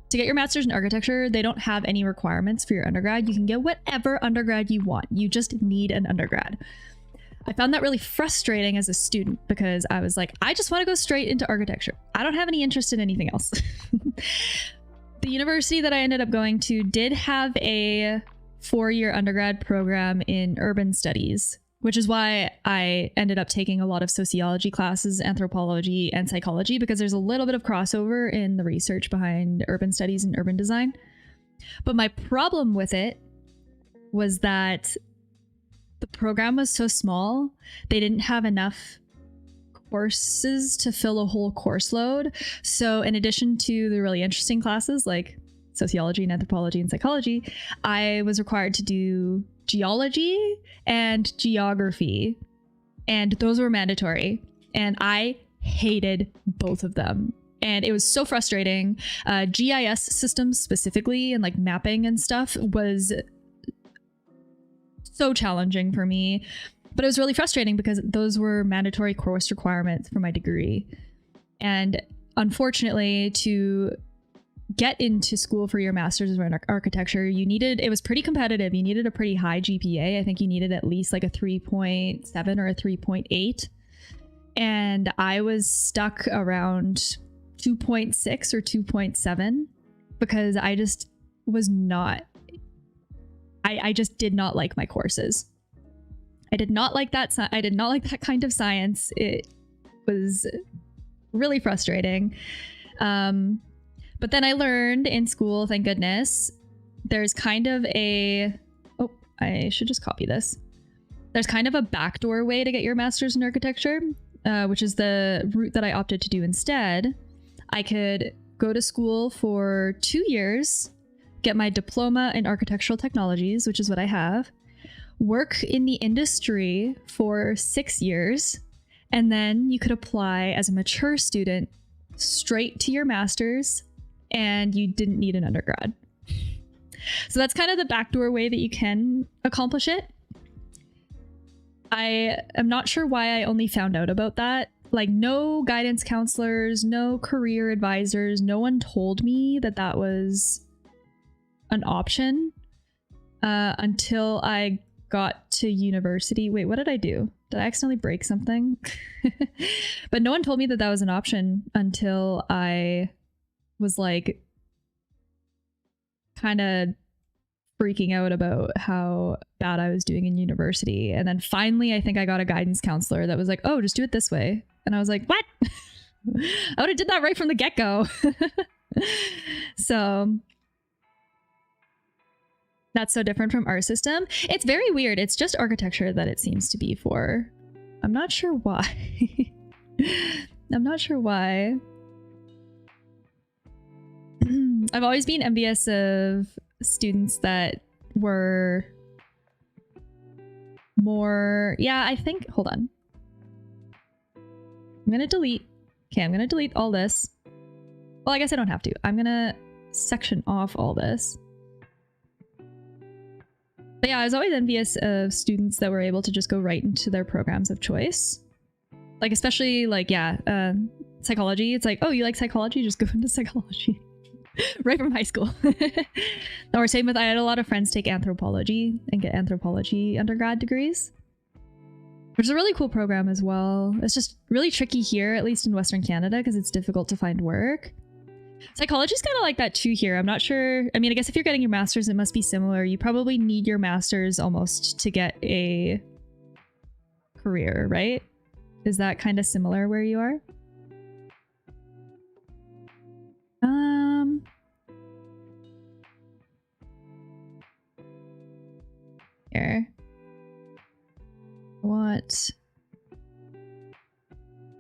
to get your master's in architecture, they don't have any requirements for your undergrad. You can get whatever undergrad you want. You just need an undergrad. I found that really frustrating as a student because I was like, I just want to go straight into architecture. I don't have any interest in anything else. The university that I ended up going to did have a 4-year undergrad program in urban studies, which is why I ended up taking a lot of sociology classes, anthropology, and psychology, because there's a little bit of crossover in the research behind urban studies and urban design. But my problem with it was that the program was so small, they didn't have enough courses to fill a whole course load. So in addition to the really interesting classes like sociology and anthropology and psychology, I was required to do geology and geography, and those were mandatory, and I hated both of them. And it was so frustrating. GIS systems specifically, and like mapping and stuff, was so challenging for me. But it was really frustrating because those were mandatory course requirements for my degree. And unfortunately, to get into school for your master's in architecture, it was pretty competitive. You needed a pretty high GPA. I think you needed at least like a 3.7 or a 3.8. And I was stuck around 2.6 or 2.7 because I just was not, I just did not like my courses. I did not like that. I did not like that kind of science. It was really frustrating. But then I learned in school, thank goodness, there's kind of I should just copy this. There's kind of a backdoor way to get your master's in architecture, which is the route that I opted to do instead. I could go to school for 2 years, get my diploma in Architectural Technologist, which is what I have, work in the industry for 6 years, and then you could apply as a mature student straight to your master's, and you didn't need an undergrad. So that's kind of the backdoor way that you can accomplish it. I am not sure why I only found out about that. Like, no guidance counselors, no career advisors, no one told me that that was an option until I got to university. Wait, what did I do? Did I accidentally break something? But no one told me that that was an option until I was like kind of freaking out about how bad I was doing in university. And then finally, I think I got a guidance counselor that was like, oh, just do it this way. And I was like, what? I would have did that right from the get-go. So that's so different from our system. It's very weird. It's just architecture that it seems to be for. I'm not sure why. I'm not sure why. I've always been envious of students that were more, yeah, I think, hold on. I'm gonna delete all this. Well, I guess I don't have to. I'm gonna section off all this. But yeah, I was always envious of students that were able to just go right into their programs of choice. Like, especially like, yeah, psychology. It's like, oh, you like psychology? Just go into psychology. Right from high school. Or same with, I had a lot of friends take anthropology and get anthropology undergrad degrees, which is a really cool program as well. It's just really tricky here, at least in Western Canada, because it's difficult to find work. Psychology is kind of like that too here. I'm not sure. I mean, I guess if you're getting your master's, it must be similar. You probably need your master's almost to get a career, right? Is that kind of similar where you are? Here. What?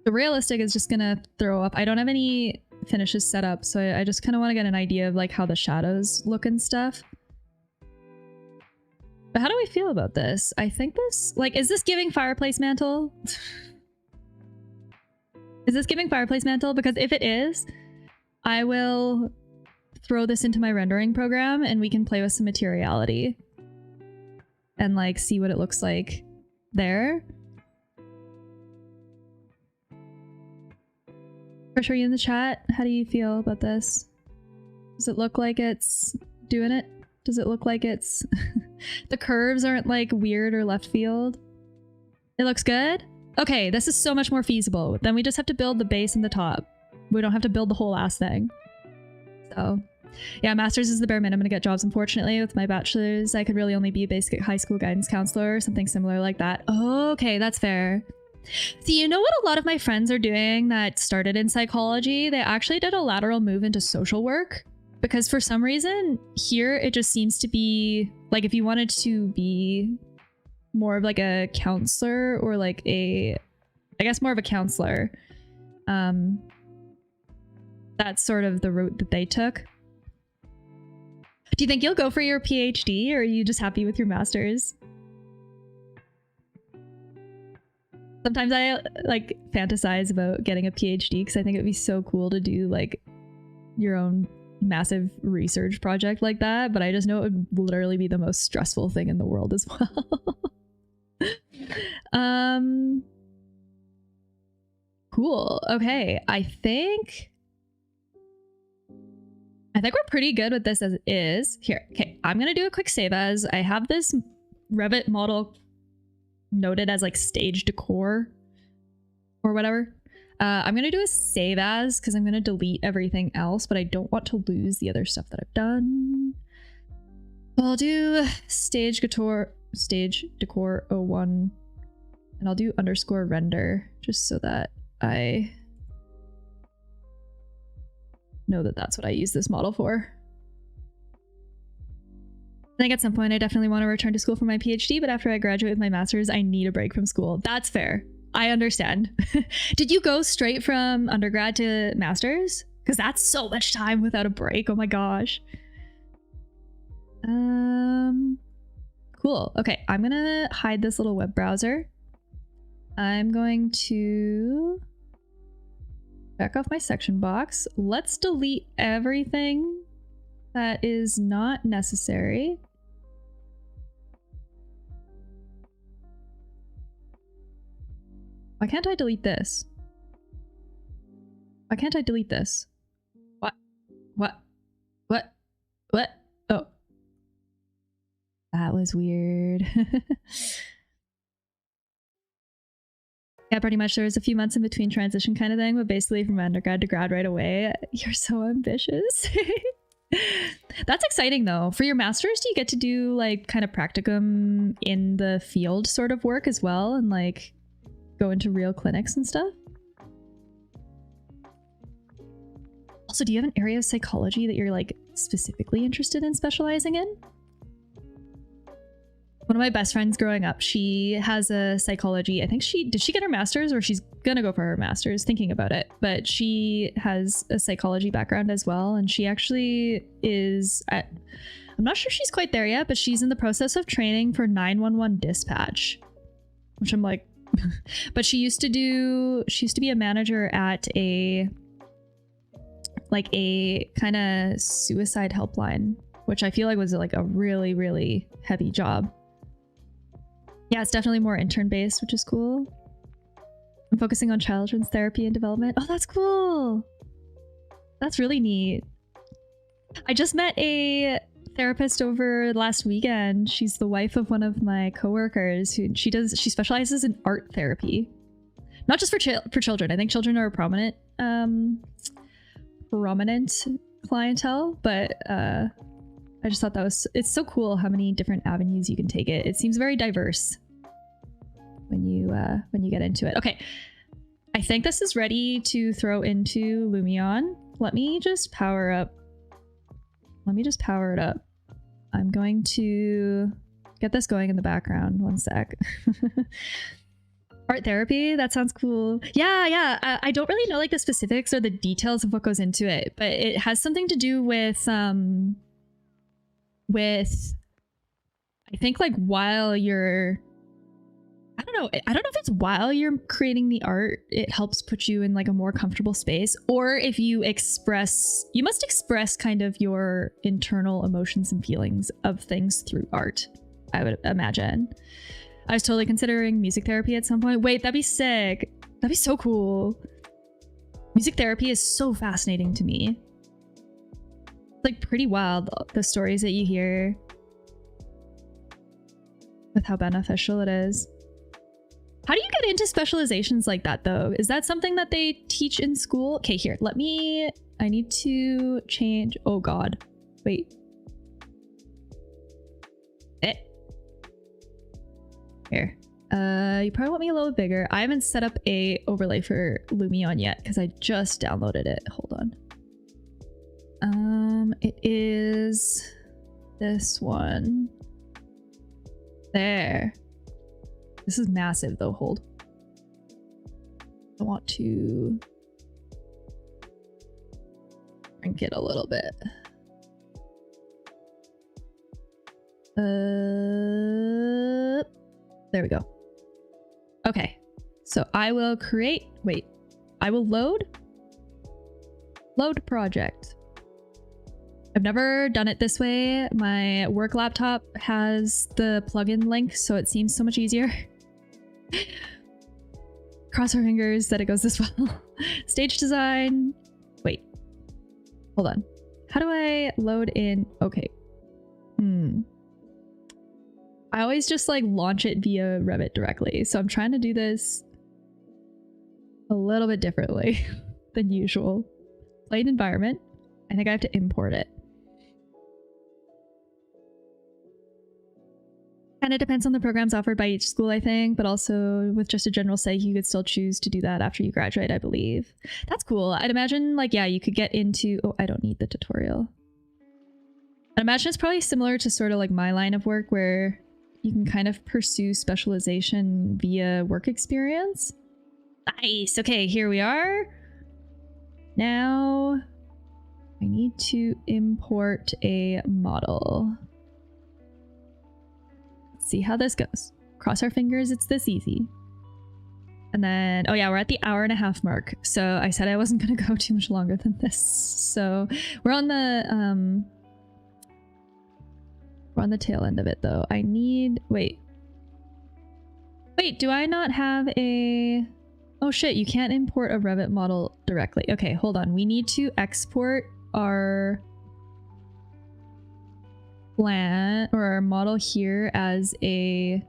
The realistic is just gonna throw up. I don't have any finishes set up, so I just kind of want to get an idea of like how the shadows look and stuff. But how do I feel about this? I think this, like, is this giving Fireplace Mantle? Is this giving Fireplace Mantle? Because if it is, I will throw this into my rendering program and we can play with some materiality and like see what it looks like there. For you in the chat, how do you feel about this? Does it look like it's doing it? Does it look like it's the curves aren't like weird or left field? It looks good? Okay, this is so much more feasible. Then we just have to build the base and the top. We don't have to build the whole ass thing. So yeah, master's is the bare minimum to get jobs. Unfortunately, with my bachelor's, I could really only be a basic high school guidance counselor or something similar like that. Okay, that's fair. See, you know what a lot of my friends are doing that started in psychology? They actually did a lateral move into social work. Because for some reason, here it just seems to be, like, if you wanted to be more of like a counselor or like a I guess more of a counselor. That's sort of the route that they took. Do you think you'll go for your PhD, or are you just happy with your master's? Sometimes I like fantasize about getting a PhD because I think it'd be so cool to do like your own massive research project like that, but I just know it would literally be the most stressful thing in the world as well. Cool. Okay, I think we're pretty good with this as it is. Here, okay, I'm gonna do a quick save as. I have this Revit model noted as like stage decor or whatever. I'm gonna do a save as because I'm gonna delete everything else, but I don't want to lose the other stuff that I've done. I'll do stage decor 01, and I'll do underscore render just so that I know that that's what I use this model for. I think at some point I definitely want to return to school for my PhD, but after I graduate with my master's, I need a break from school. That's fair. I understand. Did you go straight from undergrad to master's? Because that's so much time without a break. Oh my gosh. Cool. Okay, I'm gonna hide this little web browser. I'm going to back off my section box. Let's delete everything that is not necessary. Why can't I delete this? Why can't I delete this? What? What? What? What? Oh. That was weird. Yeah, pretty much. There was a few months in between transition kind of thing, but basically from undergrad to grad right away. You're so ambitious. That's exciting though. For your master's, do you get to do like kind of practicum in the field sort of work as well, and like go into real clinics and stuff? Also, do you have an area of psychology that you're like specifically interested in specializing in? One of my best friends growing up, she has a psychology. I think did she get her master's, or she's gonna go for her master's, thinking about it. But she has a psychology background as well. And she actually is I'm not sure she's quite there yet, but she's in the process of training for 911 dispatch, which I'm like, but she used to be a manager at a kind of suicide helpline, which I feel like was like a really, really heavy job. Yeah, it's definitely more intern based, which is cool. I'm focusing on children's therapy and development. Oh, that's cool. That's really neat. I just met a therapist over last weekend. She's the wife of one of my coworkers who she specializes in art therapy. Not just for children. I think children are a prominent clientele, but I just thought it's so cool how many different avenues you can take it. It seems very diverse when you get into it. Okay, I think this is ready to throw into Lumion. Let me just power up. Let me just power it up. I'm going to get this going in the background. One sec. Art therapy, that sounds cool. Yeah. I don't really know like the specifics or the details of what goes into it, but it has something to do with I think like while you're, I don't know if it's while you're creating the art, it helps put you in like a more comfortable space, or if you must express kind of your internal emotions and feelings of things through art, I would imagine. I was totally considering music therapy at some point. Wait, that'd be sick. That'd be so cool. Music therapy is so fascinating to me. It's like pretty wild, the stories that you hear with how beneficial it is. How do you get into specializations like that though? Is that something that they teach in school? Okay, here, I need to change. Oh God, wait. Here. You probably want me a little bigger. I haven't set up a overlay for Lumion yet because I just downloaded it. Hold on. It is this one. There. This is massive though. Hold. I want to shrink it a little bit. There we go. Okay, so I will create, wait, I will load project. I've never done it this way. My work laptop has the plugin link, so it seems so much easier. Cross our fingers that it goes this well. Stage design. Wait, hold on. How do I load in? Okay. I always just like launch it via Revit directly. So I'm trying to do this a little bit differently than usual. Plain environment. I think I have to import it. Kind of depends on the programs offered by each school, I think, but also with just a general seg, you could still choose to do that after you graduate, I believe. That's cool. I'd imagine like, yeah, you could get into, oh, I don't need the tutorial. I'd imagine it's probably similar to sort of like my line of work where you can kind of pursue specialization via work experience. Nice. Okay, here we are. Now I need to import a model. Let's see how this goes. Cross our fingers it's this easy. And then, oh yeah, we're at the hour-and-a-half mark. So I said I wasn't gonna go too much longer than this. So we're on the tail end of it though. I need, wait, do I not have a, oh shit, you can't import a Revit model directly. Okay, hold on. We need to export our plan or our model here as a,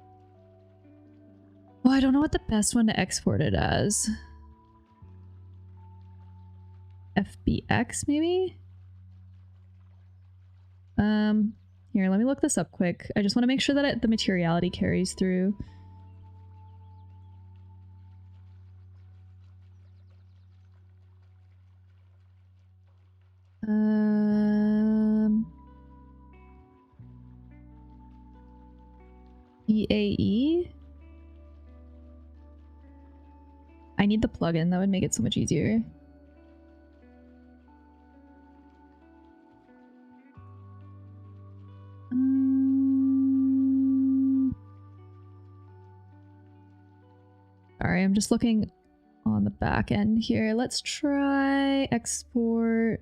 oh, I don't know what the best one to export it as. FBX maybe? Here, let me look this up quick. I just want to make sure that the materiality carries through. EAE? I need the plugin. That would make it so much easier. Sorry, I'm just looking on the back end here. Let's try export.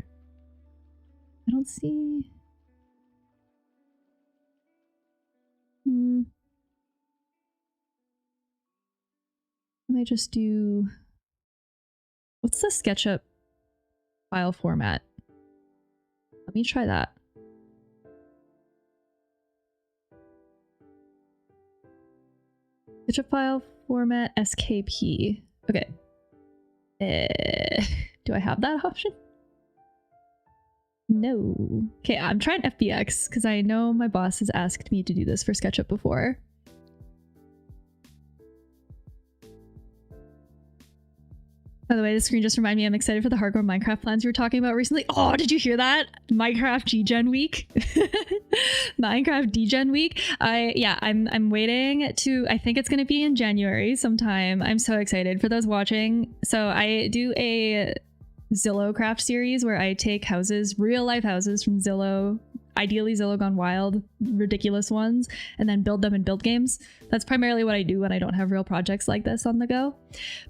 I don't see. Let me just do. What's the SketchUp file format? Let me try that. SketchUp file format SKP. Okay. Do I have that option? No. Okay, I'm trying FBX because I know my boss has asked me to do this for SketchUp before. By the way, the screen just reminded me I'm excited for the hardcore Minecraft plans you were talking about recently. Oh, did you hear that? Minecraft G-Gen week. Minecraft D-Gen week. I'm waiting to, I think it's going to be in January sometime. I'm so excited for those watching. So I do a Zillow craft series where I take houses, real life houses from Zillow, ideally Zillow Gone Wild, ridiculous ones, and then build them in build games. That's primarily what I do when I don't have real projects like this on the go.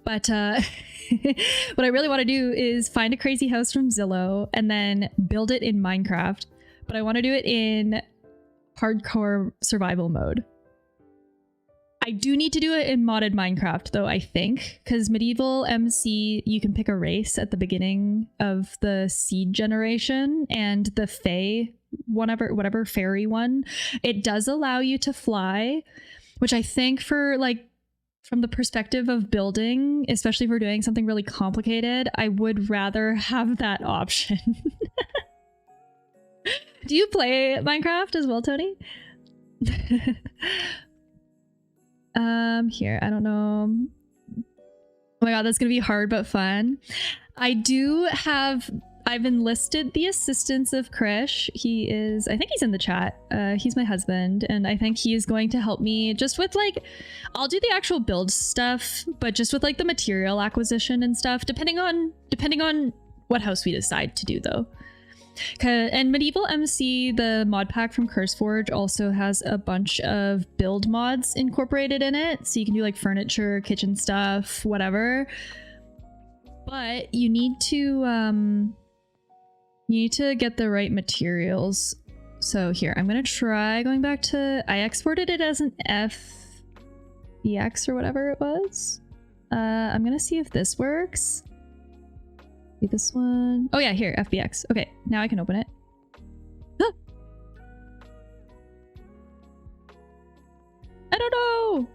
But what I really want to do is find a crazy house from Zillow and then build it in Minecraft. But I want to do it in hardcore survival mode. I do need to do it in modded Minecraft though, I think, because medieval MC, you can pick a race at the beginning of the seed generation, and the Fae, whatever fairy one, it does allow you to fly, which I think for like, from the perspective of building, especially if we're doing something really complicated, I would rather have that option. Do you play Minecraft as well, Tony? Here, I don't know. Oh my god, that's gonna be hard but fun. I I've enlisted the assistance of Krish. He is, I think he's in the chat. He's my husband, and I think he is going to help me just with like, I'll do the actual build stuff, but just with like the material acquisition and stuff, depending on what house we decide to do though. And Medieval MC, the mod pack from CurseForge, also has a bunch of build mods incorporated in it, so you can do like furniture, kitchen stuff, whatever. But you need to get the right materials. So here, I'm gonna try going back to, I exported it as an FBX or whatever it was. I'm gonna see if this works. Maybe this one. Oh yeah, here, FBX. Okay, now I can open it. Huh. I don't know.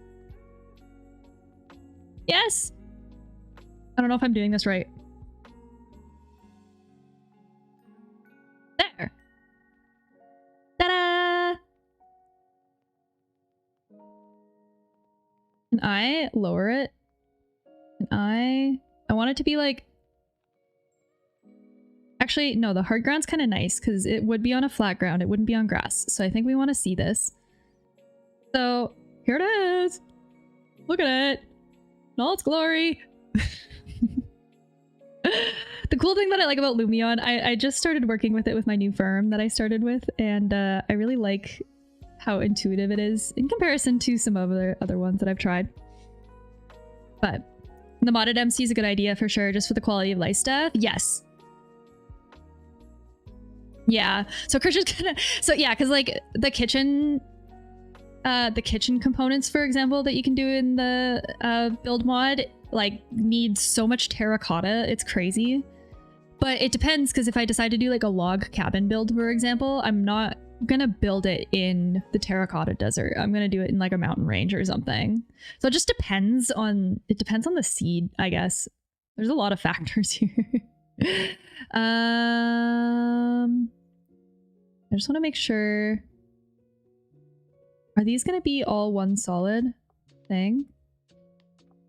Yes. I don't know if I'm doing this right. There. Ta-da! Can I lower it? Can I want it to be like... Actually, no, the hard ground's kind of nice because it would be on a flat ground. It wouldn't be on grass. So I think we want to see this. So here it is. Look at it. In all its glory. The cool thing that I like about Lumion, I just started working with it with my new firm that I started with, and I really like how intuitive it is in comparison to some other ones that I've tried. But the modded MC is a good idea for sure, just for the quality of life stuff. Yes. Yeah. So Krish is gonna. So yeah, because like the kitchen components, for example, that you can do in the build mod, like needs so much terracotta, it's crazy. But it depends, because if I decide to do like a log cabin build, for example, I'm not gonna build it in the terracotta desert. I'm gonna do it in like a mountain range or something. So it just depends on the seed, I guess. There's a lot of factors here. I just want to make sure. Are these gonna be all one solid thing?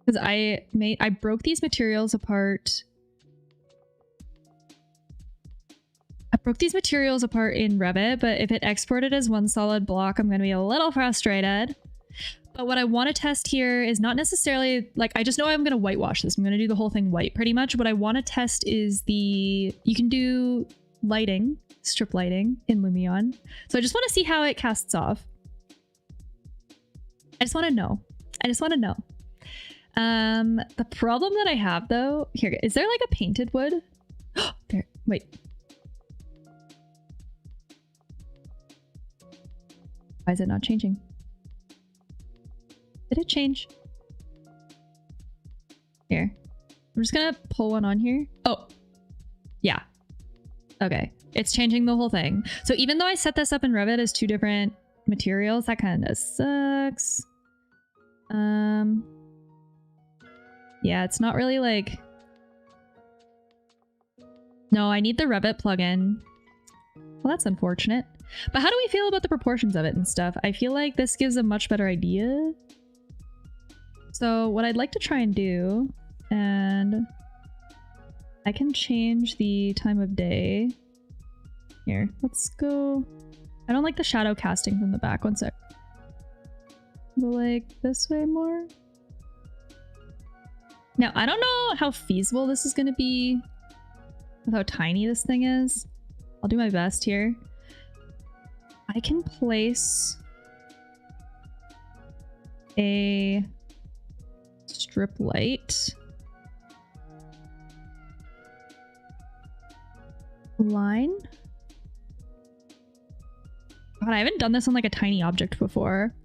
Because I broke these materials apart. I broke these materials apart in Revit, but if it exported as one solid block, I'm gonna be a little frustrated. But what I want to test here is not necessarily, like, I just know I'm gonna whitewash this. I'm gonna do the whole thing white pretty much. What I want to test is you can do lighting, strip lighting in Lumion. So I just want to see how it casts off. I just want to know. The problem that I have though, here, is there like a painted wood? There, wait. Why is it not changing? Did it change? Here. I'm just gonna pull one on here. Oh, yeah. Okay, it's changing the whole thing. So even though I set this up in Revit as two different materials, that kind of sucks. Yeah, it's not really like... No, I need the Revit plugin. Well, that's unfortunate. But how do we feel about the proportions of it and stuff? I feel like this gives a much better idea. So what I'd like to try and do, and I can change the time of day. Here, let's go. I don't like the shadow casting from the back. One sec. Go like this way more. Now, I don't know how feasible this is going to be with how tiny this thing is. I'll do my best here. I can place a strip light line. God, I haven't done this on like a tiny object before.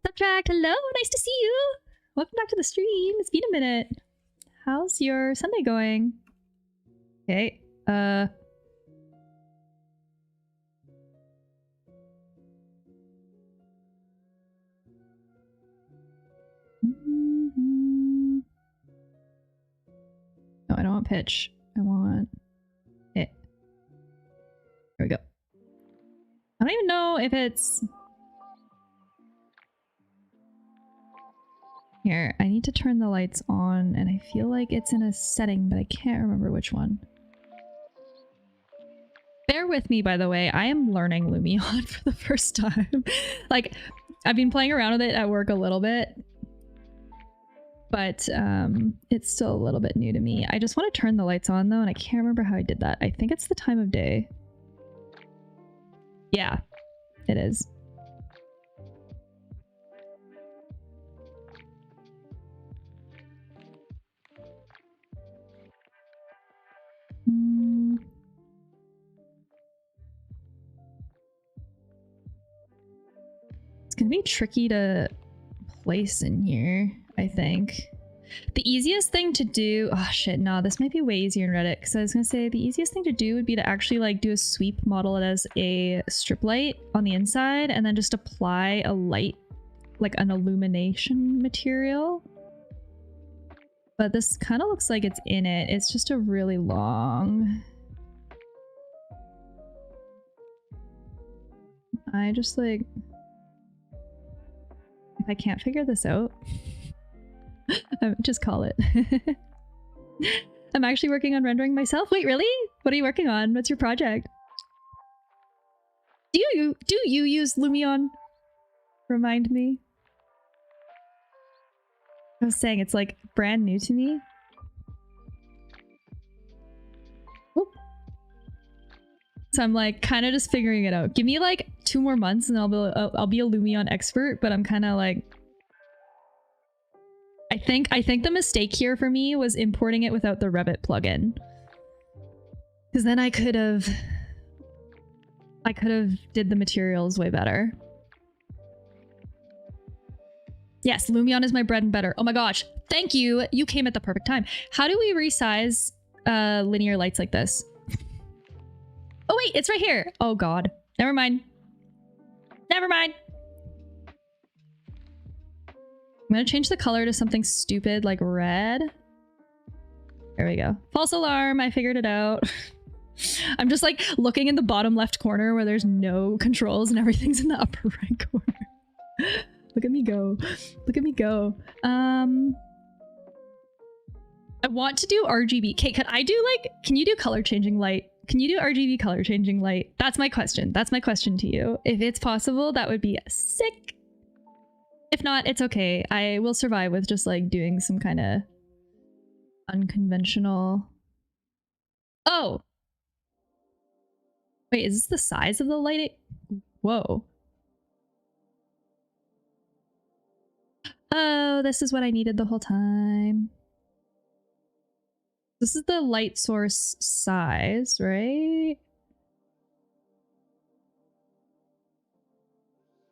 Subtract, hello, nice to see you. Welcome back to the stream. It's been a minute. How's your Sunday going? Okay, No, I don't want pitch. I want it. There we go. I don't even know if it's... Here, I need to turn the lights on, and I feel like it's in a setting, but I can't remember which one. with me, by the way. I am learning Lumion for the first time. Like, I've been playing around with it at work a little bit, but it's still a little bit new to me. I just want to turn the lights on though, and I can't remember how I did that. I think it's the time of day. Yeah, it is. It's gonna be tricky to place in here, I think. The easiest thing to do— oh shit, no, this might be way easier in Reddit, because I was gonna say the easiest thing to do would be to actually like do a sweep, model it as a strip light on the inside, and then just apply a light, like an illumination material. But this kind of looks like it's in it. It's just a really long— I just like— if I can't figure this out, just call it. I'm actually working on rendering myself. Wait, really? What are you working on? What's your project? Do you use Lumion? Remind me. I was saying it's like brand new to me. Oop. So I'm like kind of just figuring it out. Give me like 2 more months and I'll be a Lumion expert, but I'm kind of like— I think the mistake here for me was importing it without the Revit plugin. Because then I could have did the materials way better. Yes, Lumion is my bread and butter. Oh my gosh, thank you. You came at the perfect time. How do we resize linear lights like this? Oh wait, it's right here. Oh god. Never mind. Never mind. I'm gonna change the color to something stupid like red. There we go. False alarm, I figured it out. I'm just like looking in the bottom left corner where there's no controls and everything's in the upper right corner. Look at me go. Look at me go. I want to do RGB. Okay, could I do like— can you do color changing light? Can you do RGB color changing light? That's my question. That's my question to you. If it's possible, that would be sick. If not, it's okay. I will survive with just like doing some kind of unconventional— oh! Wait, is this the size of the light? Whoa. Oh, this is what I needed the whole time. This is the light source size, right?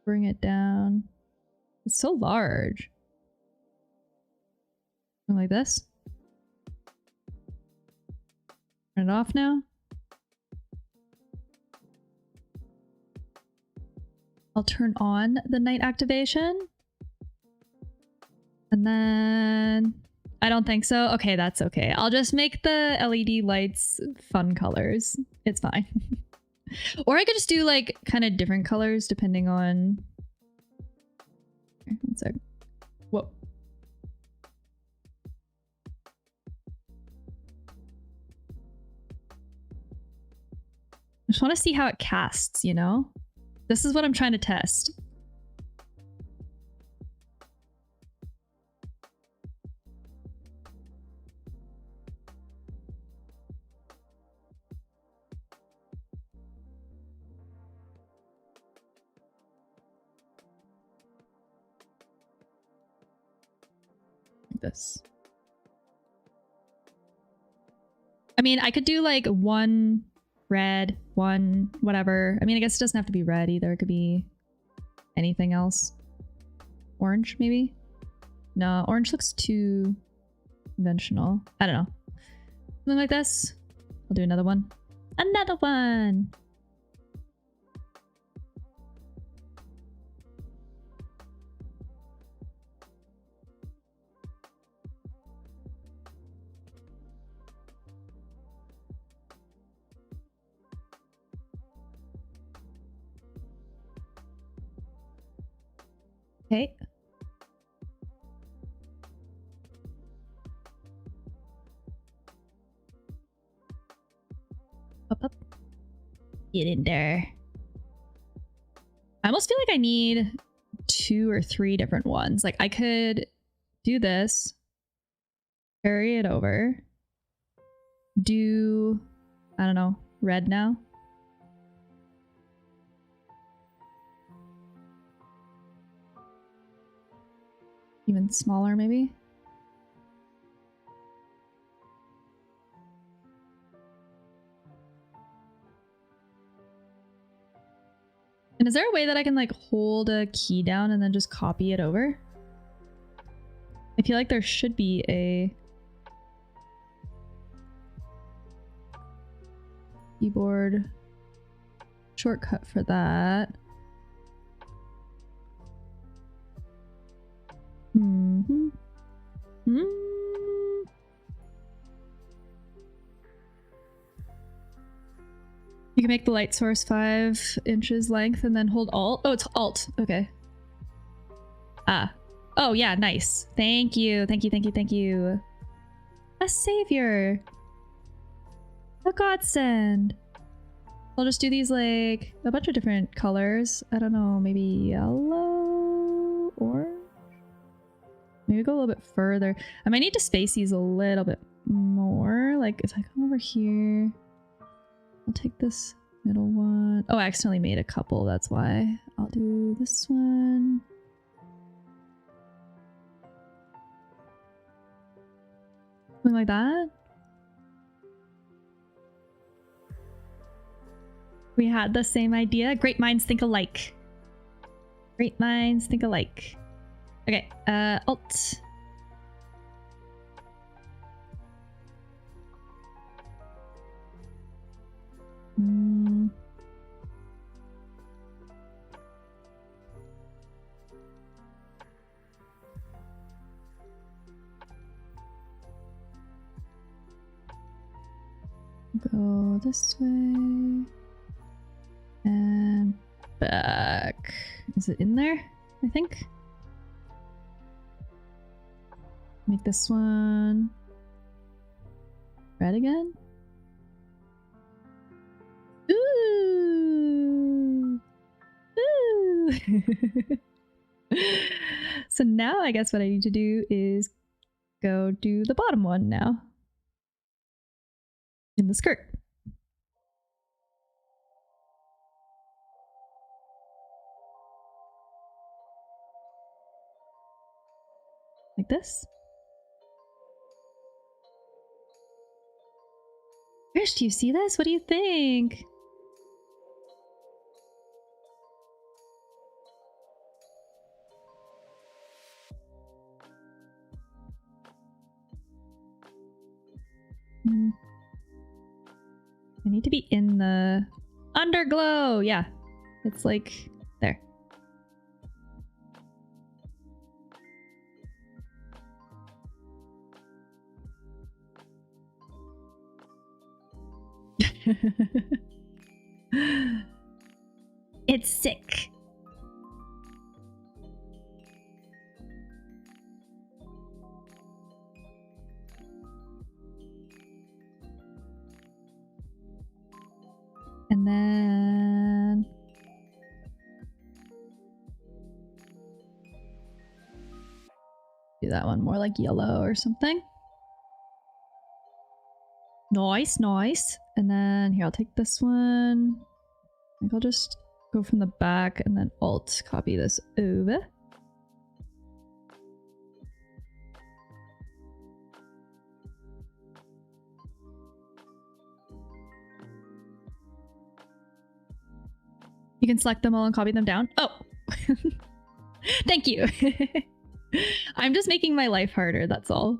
Bring it down. It's so large. Something like this. Turn it off now. I'll turn on the night activation. And then— I don't think so. Okay, that's okay. I'll just make the LED lights fun colors. It's fine. Or I could just do like kind of different colors depending on— here, one sec. Whoa. I just want to see how it casts, you know? This is what I'm trying to test. This. I mean, I could do like 1 red, 1 whatever. I mean, I guess it doesn't have to be red either. It could be anything else. Orange, maybe? No, orange looks too conventional. I don't know. Something like this. I'll do another one. Another one! Okay. Up, up. Get in there. I almost feel like I need 2 or 3 different ones. Like I could do this, carry it over, do, I don't know, red now. Even smaller maybe. And is there a way that I can like hold a key down and then just copy it over? I feel like there should be a keyboard shortcut for that. You can make the light source 5 inches length and then hold Alt. Oh, it's Alt. Okay. Ah. Oh, yeah, nice. Thank you. Thank you, thank you, thank you. A savior. A godsend. I'll just do these like a bunch of different colors. I don't know, maybe yellow, orange? Maybe go a little bit further. I might need to space these a little bit more. Like if I come over here, I'll take this middle one. Oh, I accidentally made a couple, that's why. I'll do this one. Something like that. We had the same idea. Great minds think alike. Great minds think alike. Okay, Alt. Go this way. And back. Is it in there? I think. Make this one red again. Ooh! Ooh! So now I guess what I need to do is go do the bottom one now. In the skirt. Like this. Trish, do you see this? What do you think? I need to be in the underglow. Yeah, it's like there. It's sick. And then do that one more like yellow or something. Nice, nice. And then here, I'll take this one. I think I'll just go from the back and then Alt copy this over. You can select them all and copy them down. Oh, thank you. I'm just making my life harder, that's all.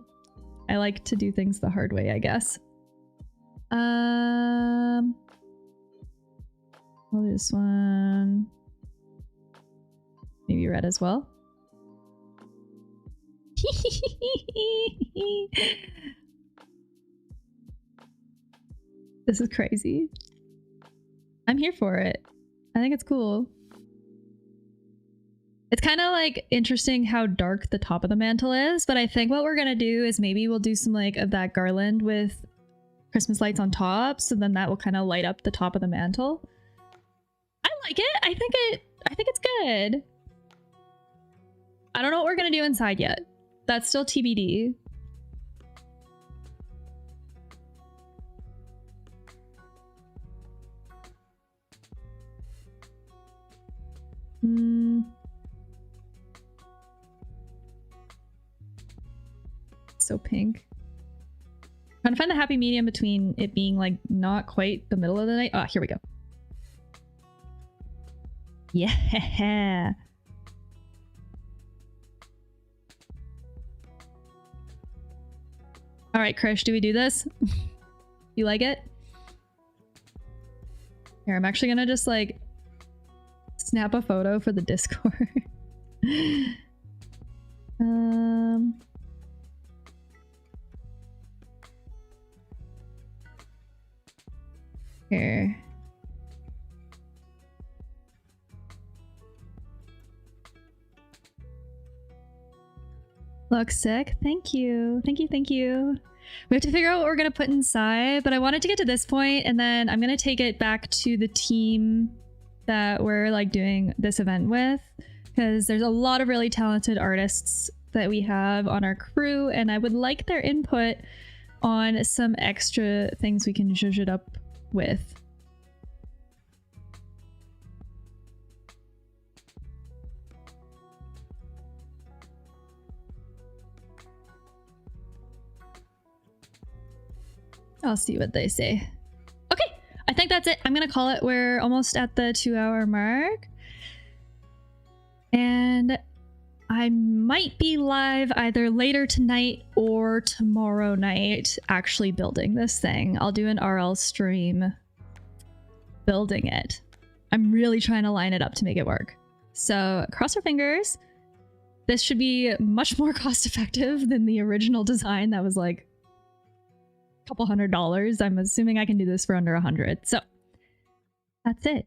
I like to do things the hard way, I guess. I'll do this one. Maybe red as well. This is crazy. I'm here for it. I think it's cool. It's kind of like interesting how dark the top of the mantle is, but I think what we're gonna do is maybe we'll do some like of that garland with Christmas lights on top, so then that will kind of light up the top of the mantle. like it. I think it's good. I don't know what we're gonna do inside yet. That's still TBD. So pink. Trying to find the happy medium between it being like not quite the middle of the night. Ah, here we go. Yeah. All right, Krish, do we do this? You like it? Here, I'm actually gonna just like snap a photo for the Discord. Here. Looks sick. Thank you. Thank you. Thank you. We have to figure out what we're going to put inside, but I wanted to get to this point and then I'm going to take it back to the team that we're like doing this event with, because there's a lot of really talented artists that we have on our crew and I would like their input on some extra things we can zhuzh it up with. I'll see what they say. Okay, I think that's it. I'm gonna call it. We're almost at the 2-hour mark. And I might be live either later tonight or tomorrow night actually building this thing. I'll do an RL stream building it. I'm really trying to line it up to make it work. So cross our fingers. This should be much more cost effective than the original design that was like couple $100. I'm assuming I can do this for under 100. So that's it.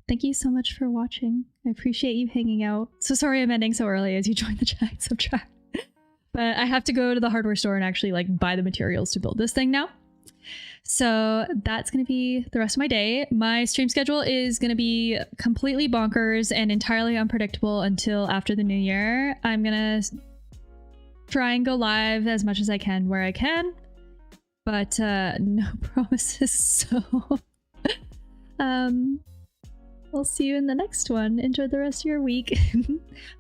Thank you so much for watching. I appreciate you hanging out. So sorry I'm ending so early as you join the chat subtract. But I have to go to the hardware store and actually like buy the materials to build this thing now. So that's going to be the rest of my day. My stream schedule is going to be completely bonkers and entirely unpredictable until after the new year. I'm going to try and go live as much as I can where I can. But no promises, so we'll see you in the next one. Enjoy the rest of your week.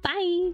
Bye!